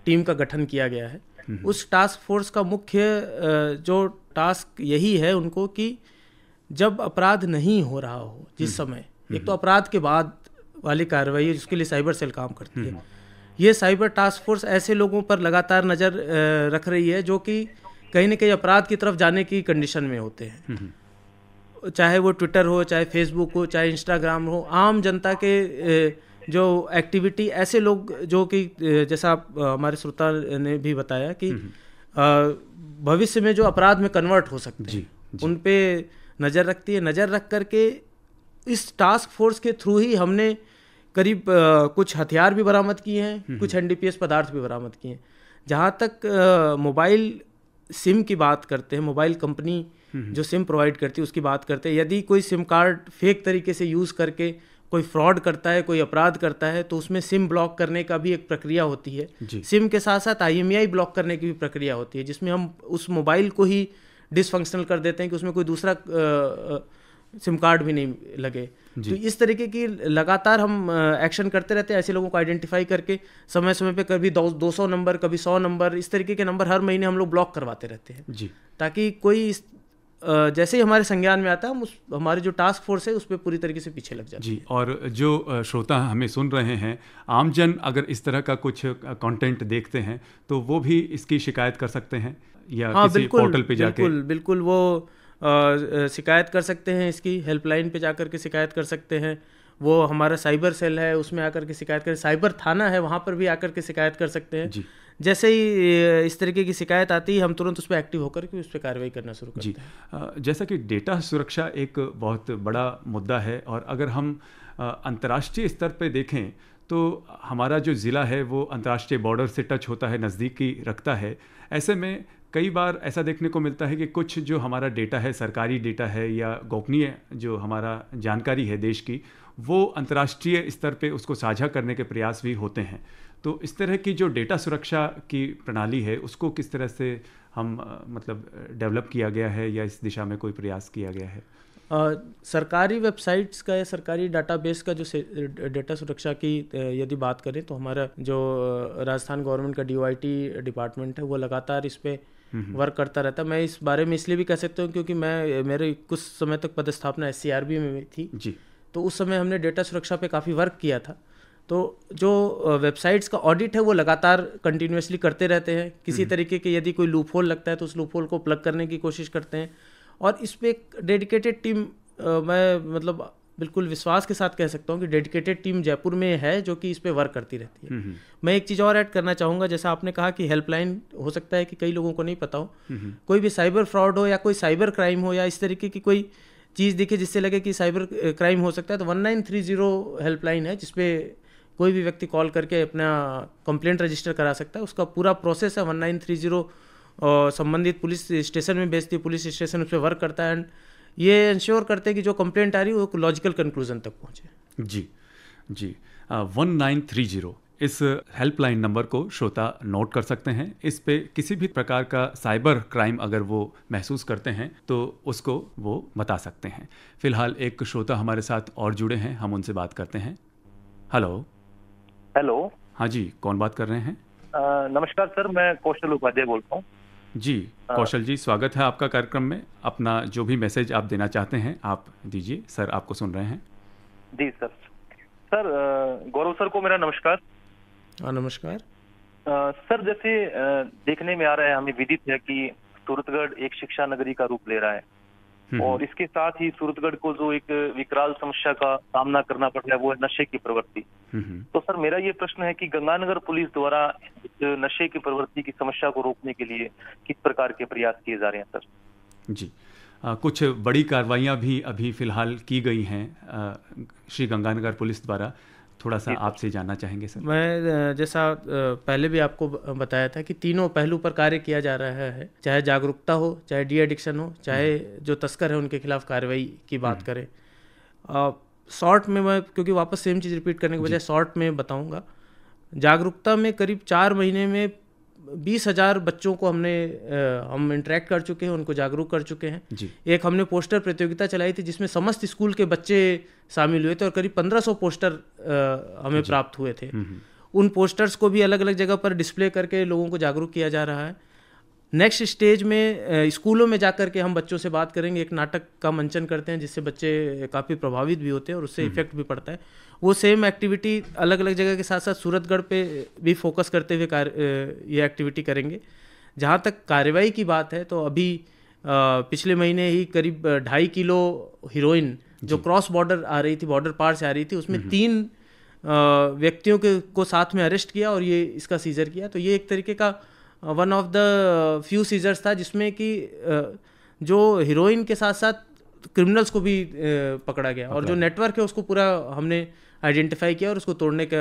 टीम का गठन किया गया है। उस टास्क फोर्स का मुख्य जो टास्क यही है उनको कि जब अपराध नहीं हो रहा हो जिस समय, एक तो अपराध के बाद वाली कार्रवाई है जिसके लिए साइबर सेल काम करती है, ये साइबर टास्क फोर्स ऐसे लोगों पर लगातार नज़र रख रही है जो कि कहीं ना कहीं अपराध की तरफ जाने की कंडीशन में होते हैं, चाहे वो ट्विटर हो, चाहे फेसबुक हो, चाहे इंस्टाग्राम हो, आम जनता के जो एक्टिविटी, ऐसे लोग जो कि जैसा आप हमारे श्रोता ने भी बताया कि भविष्य में जो अपराध में कन्वर्ट हो सकते हैं, उन पे नज़र रखती है। नज़र रख करके इस टास्क फोर्स के थ्रू ही हमने करीब कुछ हथियार भी बरामद किए हैं, कुछ NDPS पदार्थ भी बरामद किए हैं। जहाँ तक मोबाइल सिम की बात करते हैं, मोबाइल कंपनी जो सिम प्रोवाइड करती है उसकी बात करते हैं, यदि कोई सिम कार्ड फेक तरीके से यूज़ करके कोई फ्रॉड करता है, कोई अपराध करता है, तो उसमें सिम ब्लॉक करने का भी एक प्रक्रिया होती है। सिम के साथ साथ IMEI ब्लॉक करने की भी प्रक्रिया होती है, जिसमें हम उस मोबाइल को ही डिसफंक्शनल कर देते हैं कि उसमें कोई दूसरा सिम कार्ड भी नहीं लगे। तो इस तरीके की लगातार हम एक्शन करते रहते हैं, ऐसे लोगों को आइडेंटिफाई करके समय समय पे कभी 200 नंबर, कभी 100 नंबर, इस तरीके के नंबर हर महीने हम लोग ब्लॉक करवाते रहते हैं ताकि कोई जैसे ही हमारे संज्ञान में आता है हम हमारी जो टास्क फोर्स है उस पर पूरी तरीके से पीछे लग जाते हैं। जी, और जो श्रोता हमें सुन रहे हैं, आमजन अगर इस तरह का कुछ कंटेंट देखते हैं तो वो भी इसकी शिकायत कर सकते हैं या किसी पोर्टल पे जाके? बिल्कुल वो शिकायत कर सकते हैं, इसकी हेल्पलाइन पे जाकर के शिकायत कर सकते हैं। वो हमारा साइबर सेल है उसमें आकर के शिकायत कर, साइबर थाना है वहाँ पर भी आकर के शिकायत कर सकते हैं। जैसे ही इस तरीके की शिकायत आती है हम तुरंत उस पर एक्टिव होकर के उस पर कार्रवाई करना शुरू करते हैं। जैसा कि डेटा सुरक्षा एक बहुत बड़ा मुद्दा है और अगर हम अंतर्राष्ट्रीय स्तर पे देखें तो हमारा जो ज़िला है वो अंतर्राष्ट्रीय बॉर्डर से टच होता है, नज़दीकी रखता है। ऐसे में कई बार ऐसा देखने को मिलता है कि कुछ जो हमारा डेटा है, सरकारी डेटा है या गोपनीय जो हमारा जानकारी है देश की, वो अंतर्राष्ट्रीय स्तर पे उसको साझा करने के प्रयास भी होते हैं। तो इस तरह की जो डेटा सुरक्षा की प्रणाली है उसको किस तरह से हम मतलब डेवलप किया गया है या इस दिशा में कोई प्रयास किया गया है? सरकारी वेबसाइट्स का या सरकारी डाटाबेस का जो डेटा सुरक्षा की यदि बात करें तो हमारा जो राजस्थान गवर्नमेंट का DOIT डिपार्टमेंट है वो लगातार इस पे वर्क करता रहता है। मैं इस बारे में इसलिए भी कह सकता हूँ क्योंकि मेरे कुछ समय तक पदस्थापना SCRB में थी जी। तो उस समय हमने डेटा सुरक्षा पे काफ़ी वर्क किया था। तो जो वेबसाइट्स का ऑडिट है वो लगातार कंटिन्यूसली करते रहते हैं। किसी तरीके के यदि कोई लूप होल लगता है तो उस लूप होल को प्लग करने की कोशिश करते हैं और इस पे एक डेडिकेटेड टीम मैं मतलब बिल्कुल विश्वास के साथ कह सकता हूँ कि डेडिकेटेड टीम जयपुर में है जो कि इस पे वर्क करती रहती है। मैं एक चीज़ और ऐड करना चाहूँगा, जैसा आपने कहा कि हेल्पलाइन हो सकता है कि कई लोगों को नहीं पता हो, कोई भी साइबर फ्रॉड हो या कोई साइबर क्राइम हो या इस तरीके की कोई चीज़ दिखे जिससे लगे कि साइबर क्राइम हो सकता है तो 1930 हेल्पलाइन है जिसपे कोई भी व्यक्ति कॉल करके अपना कंप्लेंट रजिस्टर करा सकता है। उसका पूरा प्रोसेस है 1930 संबंधित पुलिस स्टेशन में भेजती है, पुलिस स्टेशन उस पर वर्क करता है एंड ये इंश्योर करते हैं कि जो कंप्लेंट आ रही है वो लॉजिकल कंक्लूजन तक पहुंचे। जी 1930 इस हेल्पलाइन नंबर को श्रोता नोट कर सकते हैं। इस पे किसी भी प्रकार का साइबर क्राइम अगर वो महसूस करते हैं तो उसको वो बता सकते हैं। फिलहाल एक श्रोता हमारे साथ और जुड़े हैं, हम उनसे बात करते हैं। हेलो। हाँ जी, कौन बात कर रहे हैं? नमस्कार सर, मैं कौशल उपाध्याय बोलता हूँ। जी कौशल जी, स्वागत है आपका कार्यक्रम में। अपना जो भी मैसेज आप देना चाहते हैं आप दीजिए, सर आपको सुन रहे हैं। जी सर। गौरव सर को मेरा नमस्कार। नमस्कार सर, जैसे देखने में आ रहा है, हमें विदित है कि सूरतगढ़ एक शिक्षा नगरी का रूप ले रहा है और इसके साथ ही सूरतगढ़ को जो एक विकराल समस्या का सामना करना पड़ रहा है वो है नशे की प्रवृत्ति। तो सर मेरा ये प्रश्न है कि गंगानगर पुलिस द्वारा नशे की प्रवृत्ति की समस्या को रोकने के लिए किस प्रकार के प्रयास किए जा रहे हैं सर? जी कुछ बड़ी कार्रवाइयाँ भी अभी फिलहाल की गई हैं श्री गंगानगर पुलिस द्वारा, थोड़ा सा आपसे जानना चाहेंगे सर। मैं जैसा पहले भी आपको बताया था कि तीनों पहलू पर कार्य किया जा रहा है, चाहे जागरूकता हो, चाहे डी एडिक्शन हो, चाहे जो तस्कर है उनके खिलाफ कार्रवाई की बात करें। शॉर्ट में मैं, क्योंकि वापस सेम चीज़ रिपीट करने के बजाय शॉर्ट में बताऊंगा। जागरूकता में करीब 4 महीने में 20,000 बच्चों को हम इंटरेक्ट कर चुके हैं, उनको जागरूक कर चुके हैं जी। एक हमने पोस्टर प्रतियोगिता चलाई थी जिसमें समस्त स्कूल के बच्चे शामिल हुए थे और करीब 1500 पोस्टर हमें प्राप्त हुए थे। उन पोस्टर्स को भी अलग अलग जगह पर डिस्प्ले करके लोगों को जागरूक किया जा रहा है। नेक्स्ट स्टेज में स्कूलों में जाकर के हम बच्चों से बात करेंगे, एक नाटक का मंचन करते हैं जिससे बच्चे काफ़ी प्रभावित भी होते हैं और उससे इफेक्ट भी पड़ता है। वो सेम एक्टिविटी अलग अलग जगह के साथ साथ सूरतगढ़ पे भी फोकस करते हुए ये एक्टिविटी करेंगे। जहाँ तक कार्रवाई की बात है तो अभी पिछले महीने ही करीब 2.5 किलो हीरोइन जो क्रॉस बॉर्डर आ रही थी, बॉर्डर पार से आ रही थी, उसमें 3 व्यक्तियों को साथ में अरेस्ट किया और ये इसका सीजर किया। तो ये एक तरीके का one of the few seizures था जिसमें कि जो हीरोइन के साथ साथ क्रिमिनल्स को भी पकड़ा गया और जो नेटवर्क है उसको पूरा हमने आइडेंटिफाई किया और उसको तोड़ने का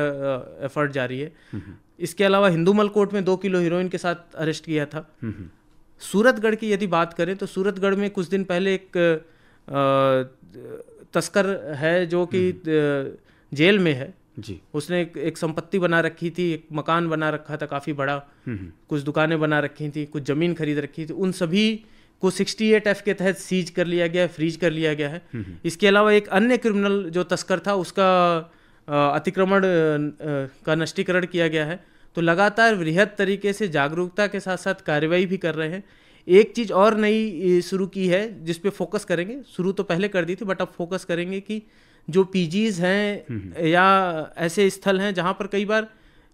एफर्ट जारी है। इसके अलावा हिंदूमल कोर्ट में 2 किलो हीरोइन के साथ अरेस्ट किया था। सूरतगढ़ की यदि बात करें तो सूरतगढ़ में कुछ दिन पहले एक तस्कर है जो कि जेल में है जी। उसने एक संपत्ति बना रखी थी, एक मकान बना रखा था काफ़ी बड़ा, कुछ दुकानें बना रखी थी, कुछ ज़मीन खरीद रखी थी। उन सभी को 68F के तहत सीज कर लिया गया है, फ्रीज कर लिया गया है। इसके अलावा एक अन्य क्रिमिनल जो तस्कर था उसका अतिक्रमण का नष्टीकरण किया गया है। तो लगातार वृहद तरीके से जागरूकता के साथ साथ कार्रवाई भी कर रहे हैं। एक चीज़ और नई शुरू की है जिस पे फोकस करेंगे, शुरू तो पहले कर दी थी बट अब फोकस करेंगे कि जो पीजीज हैं या ऐसे स्थल हैं जहाँ पर कई बार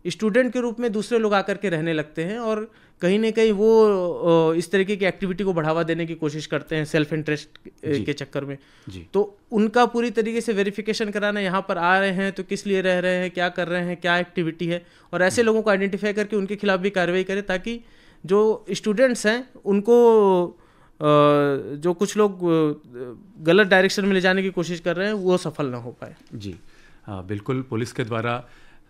स्टूडेंट के रूप में दूसरे लोग आकर के रहने लगते हैं और कहीं ना कहीं वो इस तरीके की एक्टिविटी को बढ़ावा देने की कोशिश करते हैं सेल्फ इंटरेस्ट के चक्कर में जी। तो उनका पूरी तरीके से वेरिफिकेशन कराना, यहाँ पर आ रहे हैं तो किस लिए रह रहे हैं, क्या कर रहे हैं, क्या एक्टिविटी है, और ऐसे लोगों को आइडेंटिफाई करके उनके खिलाफ भी कार्रवाई करें ताकि जो स्टूडेंट्स हैं उनको जो कुछ लोग गलत डायरेक्शन में ले जाने की कोशिश कर रहे हैं वो सफल ना हो पाए। जी बिल्कुल, पुलिस के द्वारा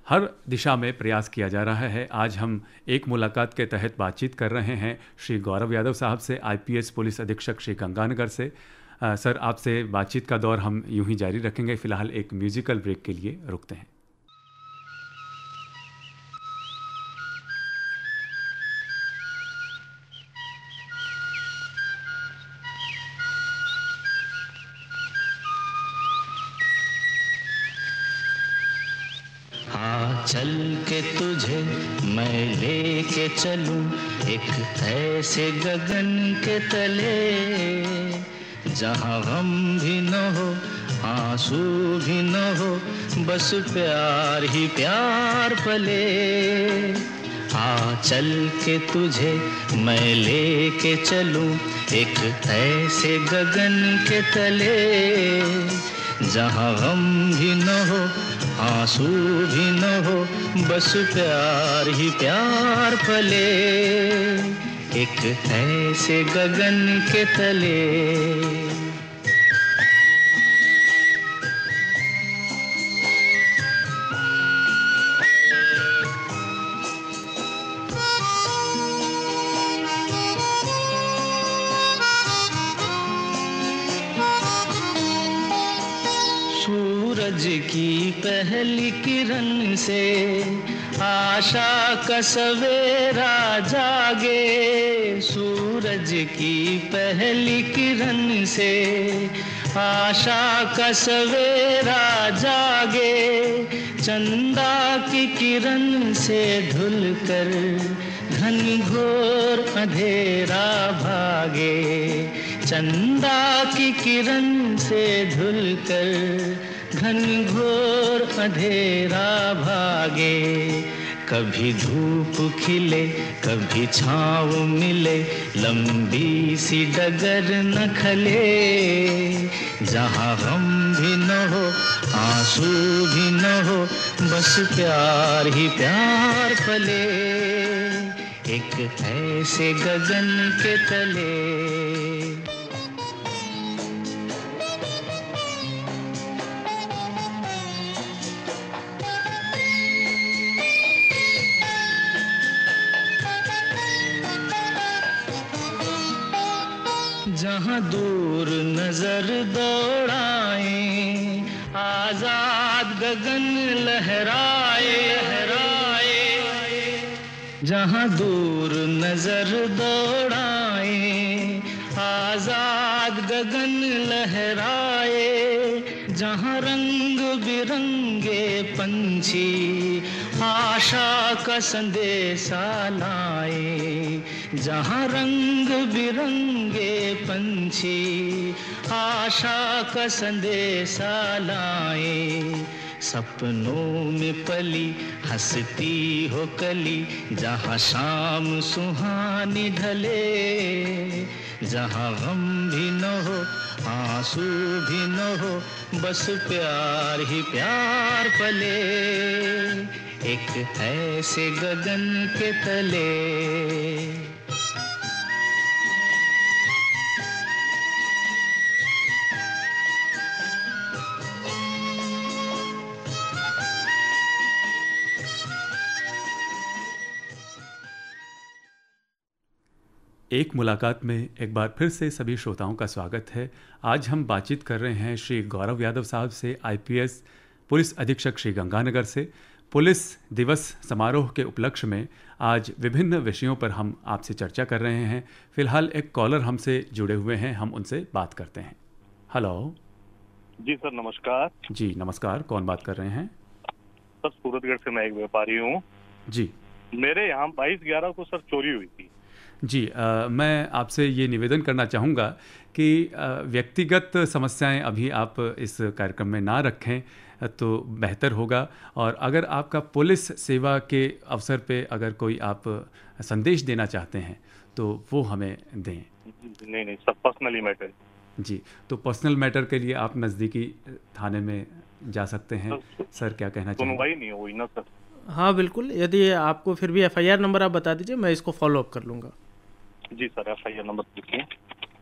हर दिशा में प्रयास किया जा रहा है। आज हम एक मुलाकात के तहत बातचीत कर रहे हैं श्री गौरव यादव साहब से, IPS पुलिस अधीक्षक श्री गंगानगर से। सर, आपसे बातचीत का दौर हम यूं ही जारी रखेंगे। फ़िलहाल एक म्यूज़िकल ब्रेक के लिए रुकते हैं। चल के तुझे मैं लेके चलूं एक ऐसे गगन के तले, जहां गम भी न हो आंसू भी न हो, बस प्यार ही प्यार पले। चल के तुझे मैं लेके चलूं एक ऐसे गगन के तले, जहां गम भी न हो आंसू भी न हो, बस प्यार ही प्यार पले, एक ऐसे गगन के तले। सूरज की पहली किरण से आशा का सवेरा जागे, सूरज की पहली किरण से आशा का सवेरा जागे, चंदा की किरण से ढुलकर घनघोर अंधेरा भागे, चंदा की किरण से ढुलकर घनघोर अंधेरा भागे। कभी धूप खिले कभी छाँव मिले, लंबी सी डगर न खले, जहाँ गम भी न हो आंसू भी न हो, बस प्यार ही प्यार पले, एक ऐसे गगन के तले। जहाँ दूर नजर दौड़ाए, आजाद गगन लहराए, जहाँ दूर नजर दौड़ाए, आजाद गगन लहराए, जहाँ रंग बिरंगे पंछी आशा का संदेशा लाए, जहाँ रंग बिरंगे पंछी आशा का संदेशा लाए, सपनों में पली हंसती हो कली, जहाँ शाम सुहानी ढले, जहाँ गम भी न हो आंसू भी न हो, बस प्यार ही प्यार पले, एक ऐसे गगन के तले। एक मुलाकात में एक बार फिर से सभी श्रोताओं का स्वागत है। आज हम बातचीत कर रहे हैं श्री गौरव यादव साहब से, आईपीएस पुलिस अधीक्षक श्री गंगानगर से। पुलिस दिवस समारोह के उपलक्ष्य में आज विभिन्न विषयों पर हम आपसे चर्चा कर रहे हैं। फिलहाल एक कॉलर हमसे जुड़े हुए हैं, हम उनसे बात करते हैं। हेलो जी सर, नमस्कार। जी नमस्कार, कौन बात कर रहे हैं? सर, सूरतगढ़ से मैं एक व्यापारी हूँ जी। मेरे यहाँ 22/11 को सर चोरी हुई थी जी। मैं आपसे ये निवेदन करना चाहूँगा कि व्यक्तिगत समस्याएं अभी आप इस कार्यक्रम में ना रखें तो बेहतर होगा, और अगर आपका पुलिस सेवा के अवसर पे अगर कोई आप संदेश देना चाहते हैं तो वो हमें दें। नहीं सब पर्सनली मैटर। जी, तो पर्सनल मैटर के लिए आप नज़दीकी थाने में जा सकते हैं। सर क्या कहना चाहिए? सुनवाई नहीं हुई ना सर? हाँ बिल्कुल, यदि आपको फिर भी एफआईआर नंबर आप बता दीजिए, मैं इसको फॉलो अप कर लूँगा। जी सर, एफआईआर नंबर लिखिए।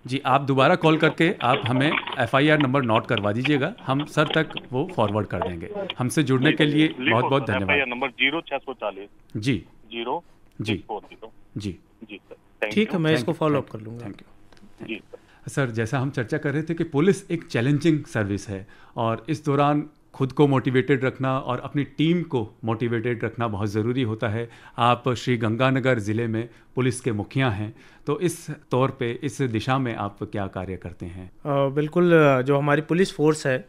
जी, आप दोबारा कॉल करके आप हमें एफआईआर नंबर नोट करवा दीजिएगा, हम सर तक वो फॉरवर्ड कर देंगे। हमसे जुड़ने के लिए बहुत बहुत धन्यवाद। एफआईआर नंबर 0640 जी 0640 जी जी सर, ठीक है, मैं इसको फॉलो अप कर लूँगा। थैंक यू जी सर। सर, जैसा हम चर्चा कर रहे थे कि पुलिस एक चैलेंजिंग सर्विस है और इस दौरान खुद को मोटिवेटेड रखना और अपनी टीम को मोटिवेटेड रखना बहुत ज़रूरी होता है। आप श्री गंगानगर ज़िले में पुलिस के मुखिया हैं, तो इस तौर पे इस दिशा में आप क्या कार्य करते हैं? बिल्कुल, जो हमारी पुलिस फोर्स है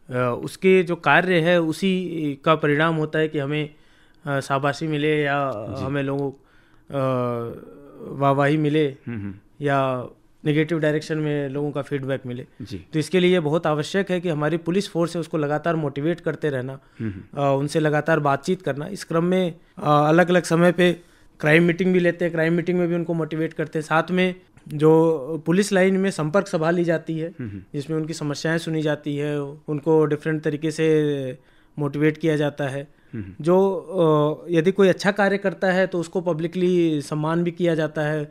उसके जो कार्य है उसी का परिणाम होता है कि हमें शाबाशी मिले या हमें लोगों वाहवाही मिले या नेगेटिव डायरेक्शन में लोगों का फीडबैक मिले जी। तो इसके लिए बहुत आवश्यक है कि हमारी पुलिस फोर्स है उसको लगातार मोटिवेट करते रहना, उनसे लगातार बातचीत करना। इस क्रम में अलग अलग समय पे क्राइम मीटिंग भी लेते हैं, क्राइम मीटिंग में भी उनको मोटिवेट करते हैं। साथ में जो पुलिस लाइन में संपर्क सभा ली जाती है जिसमें उनकी समस्याएं सुनी जाती है, उनको डिफरेंट तरीके से मोटिवेट किया जाता है। जो यदि कोई अच्छा कार्य करता है तो उसको पब्लिकली सम्मान भी किया जाता है,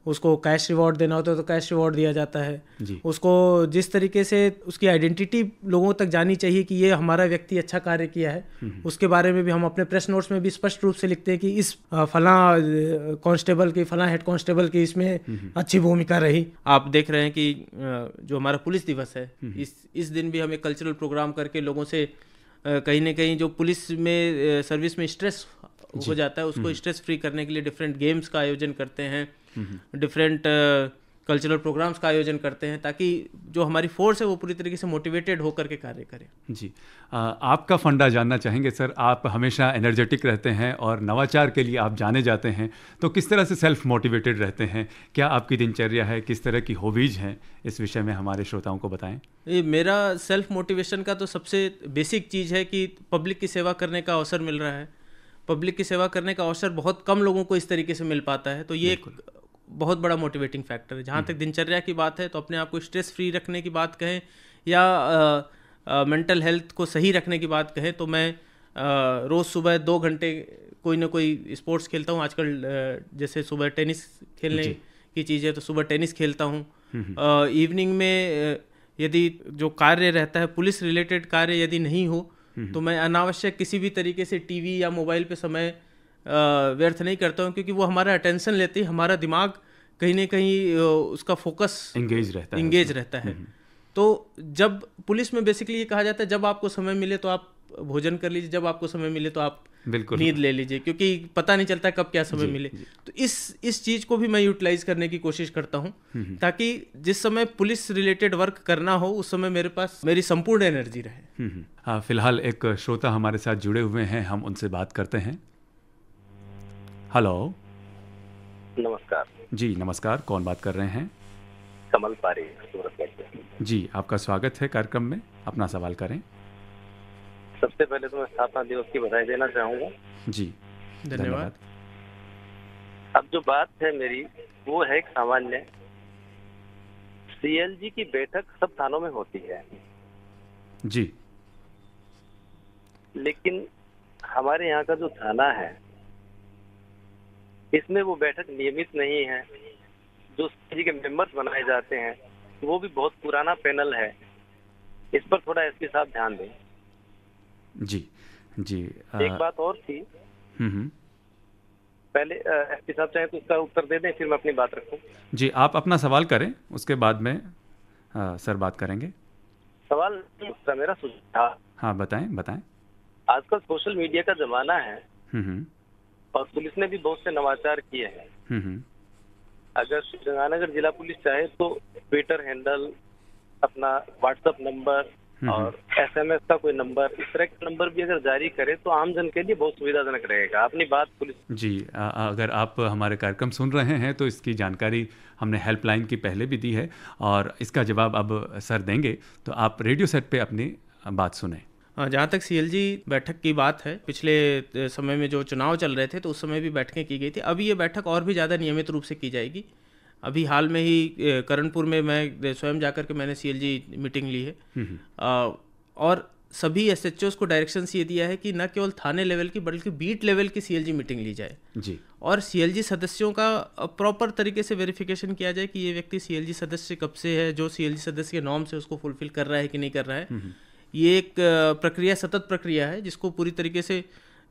उसको कैश रिवॉर्ड देना होता है तो कैश रिवॉर्ड दिया जाता है जी। उसको जिस तरीके से उसकी आइडेंटिटी लोगों तक जानी चाहिए कि ये हमारा व्यक्ति अच्छा कार्य किया है, उसके बारे में भी हम अपने प्रेस नोट्स में भी स्पष्ट रूप से लिखते हैं कि इस फला कांस्टेबल की, फला हेड कांस्टेबल की इसमें अच्छी भूमिका रही। आप देख रहे हैं कि जो हमारा पुलिस दिवस है, इस दिन भी हम एक कल्चरल प्रोग्राम करके लोगों से कहीं ना कहीं जो पुलिस में सर्विस में स्ट्रेस हो जाता है उसको स्ट्रेस फ्री करने के लिए डिफरेंट गेम्स का आयोजन करते हैं, डिफरेंट कल्चरल प्रोग्राम्स का आयोजन करते हैं ताकि जो हमारी फोर्स है वो पूरी तरीके से मोटिवेटेड होकर के कार्य करे जी। आपका फंडा जानना चाहेंगे सर। आप हमेशा एनर्जेटिक रहते हैं और नवाचार के लिए आप जाने जाते हैं, तो किस तरह से सेल्फ मोटिवेटेड रहते हैं? क्या आपकी दिनचर्या है? किस तरह की हॉबीज हैं? इस विषय में हमारे श्रोताओं को बताएं। ये मेरा सेल्फ मोटिवेशन का तो सबसे बेसिक चीज़ है कि पब्लिक की सेवा करने का अवसर मिल रहा है। पब्लिक की सेवा करने का अवसर बहुत कम लोगों को इस तरीके से मिल पाता है, तो ये एक बहुत बड़ा मोटिवेटिंग फैक्टर है। जहाँ तक दिनचर्या की बात है तो अपने आप को स्ट्रेस फ्री रखने की बात कहें या मेंटल हेल्थ को सही रखने की बात कहें तो मैं रोज़ सुबह 2 घंटे कोई ना कोई स्पोर्ट्स खेलता हूँ। आजकल जैसे सुबह टेनिस खेलने की चीज़ है तो सुबह टेनिस खेलता हूँ। इवनिंग में यदि जो कार्य रहता है पुलिस रिलेटेड कार्य यदि नहीं हो तो मैं अनावश्यक किसी भी तरीके से टीवी या मोबाइल पे समय व्यर्थ नहीं करता हूँ, क्योंकि वो हमारा अटेंशन लेते ही हमारा दिमाग कहीं ना कहीं उसका फोकस इंगेज रहता है। तो जब पुलिस में बेसिकली ये कहा जाता है जब आपको समय मिले तो आप भोजन कर लीजिए, जब आपको समय मिले तो आप नींद ले लीजिए, क्योंकि पता नहीं चलता कब क्या समय मिले। तो इस चीज़ को भी मैं यूटिलाइज करने की कोशिश करता हूँ ताकि जिस समय पुलिस रिलेटेड वर्क करना हो उस समय मेरे पास मेरी संपूर्ण एनर्जी रहे। फिलहाल एक श्रोता हमारे साथ जुड़े हुए हैं, हम उनसे बात करते हैं। हेलो, नमस्कार जी। नमस्कार, कौन बात कर रहे हैं? कमल पारेख, सूरत जी। आपका स्वागत है कार्यक्रम में, अपना सवाल करें। सबसे पहले तो मैं स्थापना दिवस की बधाई देना चाहूँगा जी। धन्यवाद। अब जो बात है मेरी वो है एक सामान्य सीएलजी की बैठक सब थानों में होती है जी, लेकिन हमारे यहाँ का जो थाना है इसमें वो बैठक नियमित नहीं है। जो सीएलजी के मेंबर्स बनाए जाते हैं वो भी बहुत पुराना पैनल है। इस पर थोड़ा एसपी साहब ध्यान दें। जी जी। एक बात और थी, पहले एसपी साहब चाहे तो उसका उत्तर दे दें फिर मैं अपनी बात रखूं। जी, आप अपना सवाल करें, उसके बाद में सर बात करेंगे। सवाल मेरा सुझाव। हाँ, बताएं। आजकल सोशल मीडिया का जमाना है और पुलिस ने भी बहुत से नवाचार किए हैं। अगर गंगानगर जिला पुलिस चाहे तो ट्विटर हैंडल, अपना व्हाट्सएप नंबर और एसएमएस का कोई नंबर, इस तरह के नंबर भी अगर जारी करे तो आम जन के लिए बहुत सुविधाजनक रहेगा। अपनी बात पुलिस जी। अगर आप हमारे कार्यक्रम सुन रहे हैं तो इसकी जानकारी हमने हेल्पलाइन की पहले भी दी है और इसका जवाब अब सर देंगे, तो आप रेडियो सेट पे अपनी बात सुने। जहाँ तक सीएलजी बैठक की बात है, पिछले समय में जो चुनाव चल रहे थे तो उस समय भी बैठकें की गई थी। अभी ये बैठक और भी ज़्यादा नियमित रूप से की जाएगी। अभी हाल में ही करणपुर में मैं स्वयं जाकर के मैंने सीएलजी मीटिंग ली है और सभी एसएचओस को डायरेक्शंस ये दिया है कि न केवल थाने लेवल की बल्कि बीट लेवल की सीएलजी मीटिंग ली जाए जी। और सीएलजी सदस्यों का प्रॉपर तरीके से वेरिफिकेशन किया जाए कि ये व्यक्ति सीएलजी सदस्य कब से है, जो सीएलजी सदस्य के नॉर्म से उसको फुलफिल कर रहा है कि नहीं कर रहा है। ये एक प्रक्रिया, सतत प्रक्रिया है जिसको पूरी तरीके से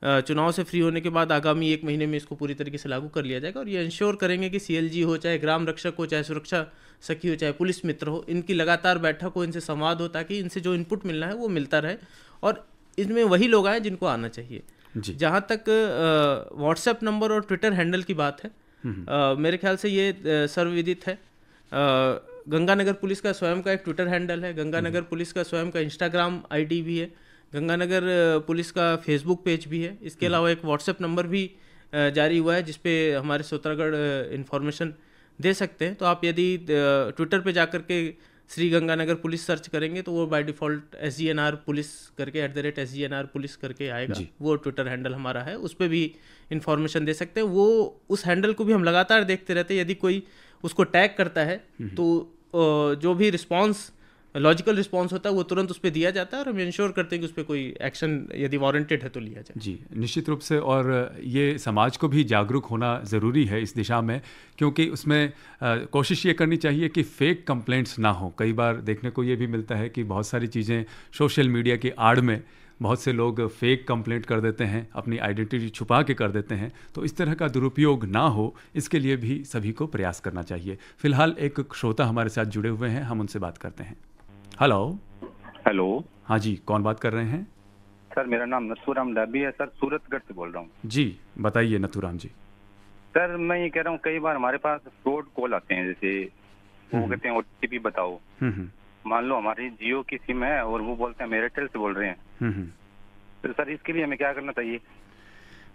चुनाव से फ्री होने के बाद आगामी 1 महीने में इसको पूरी तरीके से लागू कर लिया जाएगा। और ये इंश्योर करेंगे कि CLG हो, चाहे ग्राम रक्षक हो, चाहे सुरक्षा सखी हो, चाहे पुलिस मित्र हो, इनकी लगातार बैठक हो, इनसे संवाद हो, ताकि इनसे जो इनपुट मिलना है वो मिलता रहे और इनमें वही लोग आए जिनको आना चाहिए। जहाँ तक व्हाट्सएप नंबर और ट्विटर हैंडल की बात है, मेरे ख्याल से ये सर्वविदित है। गंगानगर पुलिस का स्वयं का एक ट्विटर हैंडल है, गंगानगर पुलिस का स्वयं का इंस्टाग्राम ID भी है, गंगानगर पुलिस का फेसबुक पेज भी है। इसके अलावा एक व्हाट्सएप नंबर भी जारी हुआ है जिसपे हमारे श्रोतागण इन्फॉर्मेशन दे सकते हैं। तो आप यदि ट्विटर पे जाकर के श्री गंगानगर पुलिस सर्च करेंगे तो वो बाय डिफ़ॉल्ट SGNR पुलिस करके @SGNR पुलिस करके आएगा, वो ट्विटर हैंडल हमारा है, उस पर भी इन्फॉर्मेशन दे सकते हैं। वो उस हैंडल को भी हम लगातार देखते रहते हैं। यदि कोई उसको टैग करता है तो जो भी रिस्पॉन्स, लॉजिकल रिस्पॉन्स होता है, वो तुरंत उस पर दिया जाता है और हम इंश्योर करते हैं कि उस पर कोई एक्शन यदि वारंटेड है तो लिया जाए। जी, निश्चित रूप से। और ये समाज को भी जागरूक होना ज़रूरी है इस दिशा में, क्योंकि उसमें कोशिश ये करनी चाहिए कि फेक कंप्लेंट्स ना हो। कई बार देखने को ये भी मिलता है कि बहुत सारी चीज़ें सोशल मीडिया की आड़ में बहुत से लोग फेक कंप्लेंट कर देते हैं, अपनी आइडेंटिटी छुपा के कर देते हैं। तो इस तरह का दुरुपयोग ना हो, इसके लिए भी सभी को प्रयास करना चाहिए। फिलहाल एक श्रोता हमारे साथ जुड़े हुए हैं, हम उनसे बात करते हैं। हेलो। हाँ जी, कौन बात कर रहे हैं? सर मेरा नाम नथुराम डाबी है सर, सूरतगढ़ से बोल रहा हूँ। जी बताइए नथुराम जी। सर मैं ये कह रहा हूँ, कई बार हमारे पास फ्रॉड कॉल आते हैं, जैसे वो कहते हैं OTP बताओ। मान लो हमारी जियो की सिम है और वो बोलते हैं हम एयरटेल से बोल रहे हैं, तो सर इसके लिए हमें क्या करना चाहिए?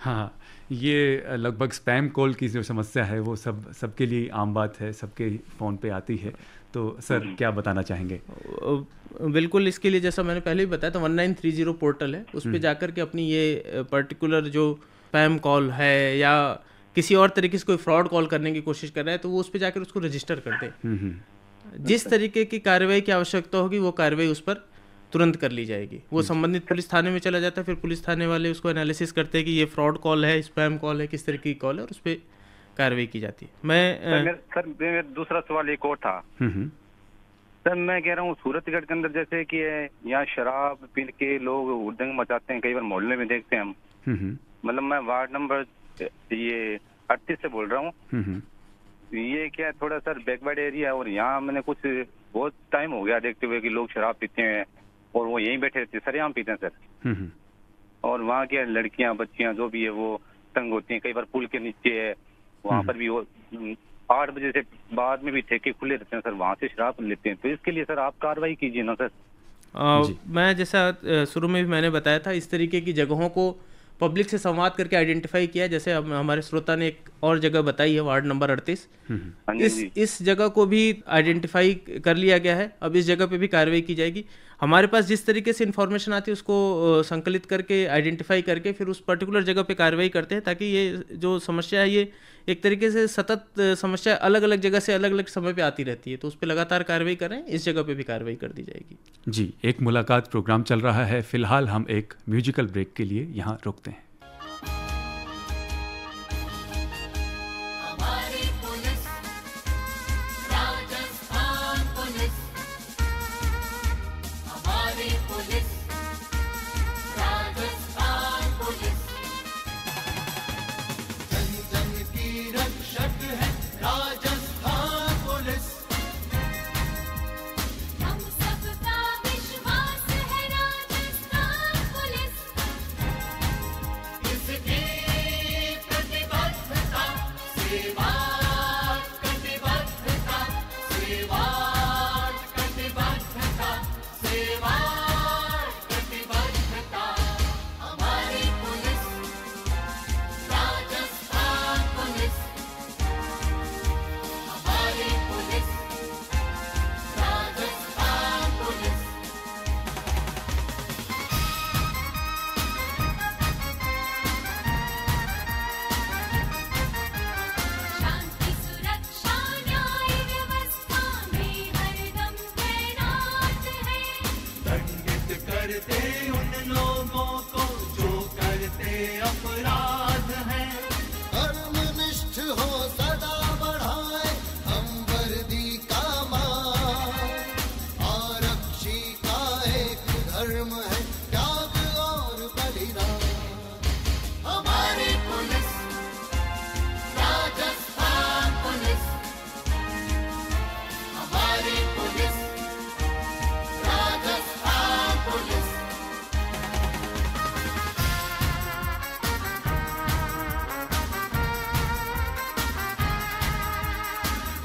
हाँ, ये लगभग स्पैम कॉल की जो समस्या है वो सबके लिए आम बात है, सबके फ़ोन पे आती है। तो सर क्या बताना चाहेंगे? बिल्कुल, इसके लिए जैसा मैंने पहले भी बताया था, 1930 पोर्टल है, उस पर जाकर के अपनी ये पर्टिकुलर जो स्पैम कॉल है या किसी और तरीके से कोई फ्रॉड कॉल करने की कोशिश कर रहा है तो वो उस पर जाकर उसको रजिस्टर कर दे। जिस तरीके की कार्रवाई की आवश्यकता होगी वो कार्रवाई उस पर तुरंत कर ली जाएगी। वो संबंधित पुलिस थाने में चला जाता है, फिर पुलिस थाने वाले उसको एनालिसिस करते हैं कि ये फ्रॉड कॉल है, स्पैम कॉल है, किस तरीके की कॉल है, और उस पर कार्रवाई की जाती है। मेरा दूसरा सवाल एक और था सर, मैं कह रहा हूँ सूरतगढ़ के अंदर जैसे कि यहाँ शराब पी के लोग उद्दंग मचाते हैं, कई बार मोहल्ले में देखते हैं हम। मतलब मैं वार्ड नंबर ये 38 से बोल रहा हूँ। ये क्या थोड़ा सर बैकवर्ड एरिया है और यहाँ मैंने कुछ बहुत टाइम हो गया देखते हुए कि लोग शराब पीते हैं और वो यहीं बैठे रहते हैं, सरेआम पीते हैं सर। और वहाँ क्या लड़कियां बच्चियां जो भी है वो तंग होती हैं, कई बार पुल के नीचे है, वहाँ पर भी वो 8 बजे से बाद में भी ठेके खुले रहते हैं सर, वहाँ से शराब लेते हैं। तो इसके लिए सर आप कार्रवाई कीजिए ना सर। मैं जैसा शुरू में भी मैंने बताया था, इस तरीके की जगहों को पब्लिक से संवाद करके आइडेंटिफाई किया। जैसे हमारे श्रोता ने एक और जगह बताई है, वार्ड नंबर 38, इस जगह को भी आइडेंटिफाई कर लिया गया है। अब इस जगह पे भी कार्रवाई की जाएगी। हमारे पास जिस तरीके से इन्फॉर्मेशन आती है उसको संकलित करके आइडेंटिफाई करके फिर उस पर्टिकुलर जगह पे कार्रवाई करते हैं, ताकि ये जो समस्या है ये एक तरीके से सतत समस्या अलग अलग जगह से अलग अलग समय पे आती रहती है, तो उस पर लगातार कार्रवाई करें। इस जगह पे भी कार्रवाई कर दी जाएगी। जी, एक मुलाकात प्रोग्राम चल रहा है, फिलहाल हम एक म्यूजिकल ब्रेक के लिए यहाँ रुकते हैं। शांति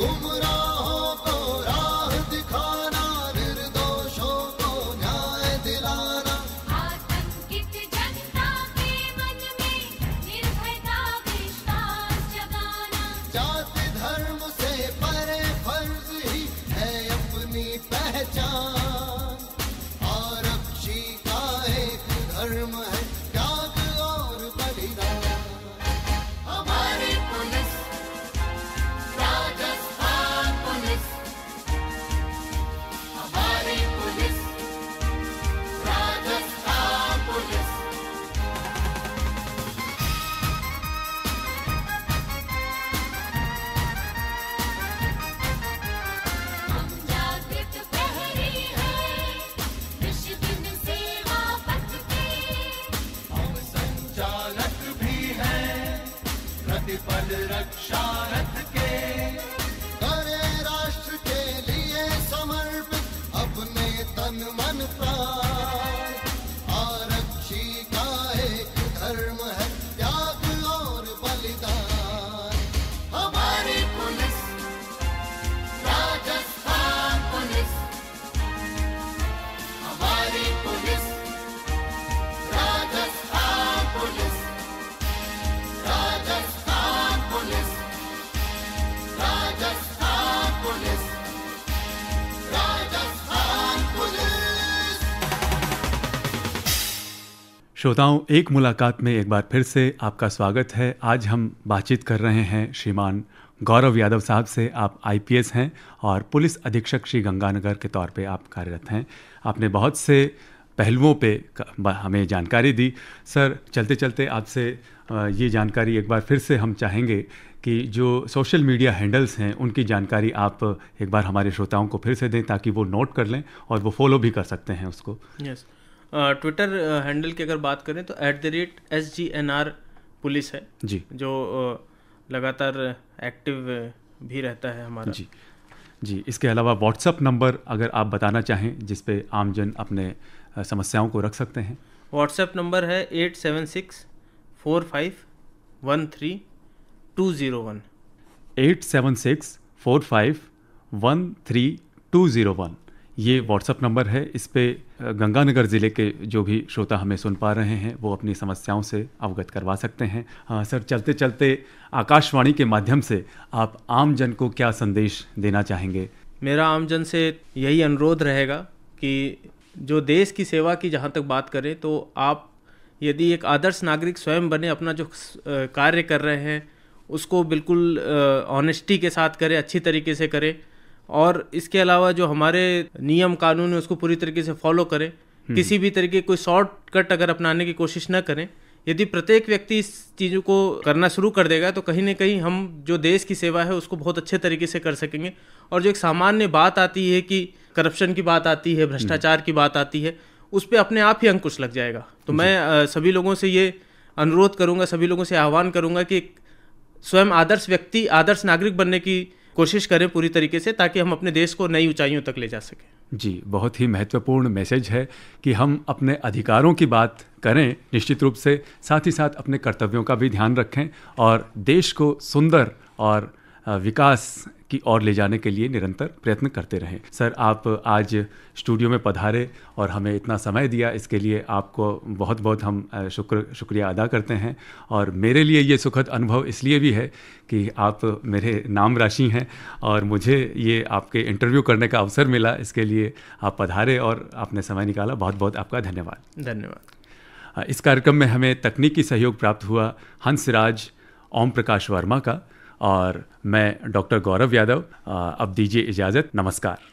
गुमराहों को राह दिखाना, निर्दोषों को न्याय दिलाना, आतंकित जनता के मन में निर्भयता विश्वास जगाना, जाति धर्म से परे फर्ज ही है अपनी पहचान, आरक्षी का एक धर्म है त्याग और बलिदान। हमारी पुलिस राजस्थान पुलिस, हमारी पुलिस राजस्थान पुलिस। हम जागृत प्रहरी हैं, निश दिन सेवा पथ के, हम संचालक भी हैं प्रतिपल रक्षा रथ के, करे राष्ट्र के लिए समर्पित अपने तन मन प्राण, आरक्षी का एक धर्म है त्याग और बलिदान। हमारी पुलिस राजस्थान पुलिस, हमारी police Rajasthan police, Rajasthan police, Rajasthan police, Rajasthan police. श्रोताओं, एक मुलाकात में एक बार फिर से आपका स्वागत है। आज हम बातचीत कर रहे हैं श्रीमान गौरव यादव साहब से। आप आईपीएस हैं और पुलिस अधीक्षक श्री गंगानगर के तौर पे आप कार्यरत हैं। आपने बहुत से पहलुओं पे हमें जानकारी दी। सर, चलते चलते आपसे ये जानकारी एक बार फिर से हम चाहेंगे कि जो सोशल मीडिया हैंडल्स हैं उनकी जानकारी आप एक बार हमारे श्रोताओं को फिर से दें ताकि वो नोट कर लें और वो फॉलो भी कर सकते हैं उसको। यस, ट्विटर हैंडल की अगर बात करें तो @SGNR पुलिस है जी, जो लगातार एक्टिव भी रहता है हमारा। जी। इसके अलावा व्हाट्सअप नंबर अगर आप बताना चाहें जिस पे आमजन अपने समस्याओं को रख सकते हैं। व्हाट्सएप नंबर है 876-4513-201। 876-4513-201 ये व्हाट्सअप नंबर है। इस पे गंगानगर ज़िले के जो भी श्रोता हमें सुन पा रहे हैं वो अपनी समस्याओं से अवगत करवा सकते हैं। हाँ सर, चलते चलते आकाशवाणी के माध्यम से आप आम जन को क्या संदेश देना चाहेंगे? मेरा आम जन से यही अनुरोध रहेगा कि जो देश की सेवा की जहाँ तक बात करें तो आप यदि एक आदर्श नागरिक स्वयं बने, अपना जो कार्य कर रहे हैं उसको बिल्कुल ऑनेस्टी के साथ करें, अच्छी तरीके से करें, और इसके अलावा जो हमारे नियम कानून है उसको पूरी तरीके से फॉलो करें। किसी भी तरीके कोई शॉर्टकट अगर अपनाने की कोशिश न करें। यदि प्रत्येक व्यक्ति इस चीज़ों को करना शुरू कर देगा तो कहीं ना कहीं हम जो देश की सेवा है उसको बहुत अच्छे तरीके से कर सकेंगे। और जो एक सामान्य बात आती है कि करप्शन की बात आती है, भ्रष्टाचार की बात आती है, उस पर अपने आप ही अंकुश लग जाएगा। तो मैं सभी लोगों से ये अनुरोध करूंगा, सभी लोगों से आह्वान करूंगा कि स्वयं आदर्श व्यक्ति, आदर्श नागरिक बनने की कोशिश करें पूरी तरीके से, ताकि हम अपने देश को नई ऊंचाइयों तक ले जा सकें। जी, बहुत ही महत्वपूर्ण मैसेज है कि हम अपने अधिकारों की बात करें निश्चित रूप से, साथ ही साथ अपने कर्तव्यों का भी ध्यान रखें और देश को सुंदर और विकास की ओर ले जाने के लिए निरंतर प्रयत्न करते रहें। सर, आप आज स्टूडियो में पधारे और हमें इतना समय दिया, इसके लिए आपको बहुत बहुत हम शुक्रिया अदा करते हैं। और मेरे लिए ये सुखद अनुभव इसलिए भी है कि आप मेरे नाम राशि हैं और मुझे ये आपके इंटरव्यू करने का अवसर मिला। इसके लिए आप पधारे और आपने समय निकाला, बहुत बहुत आपका धन्यवाद। धन्यवाद। इस कार्यक्रम में हमें तकनीकी सहयोग प्राप्त हुआ हंसराज ओम प्रकाश वर्मा का, और मैं डॉक्टर गौरव यादव। अब दीजिए इजाज़त, नमस्कार।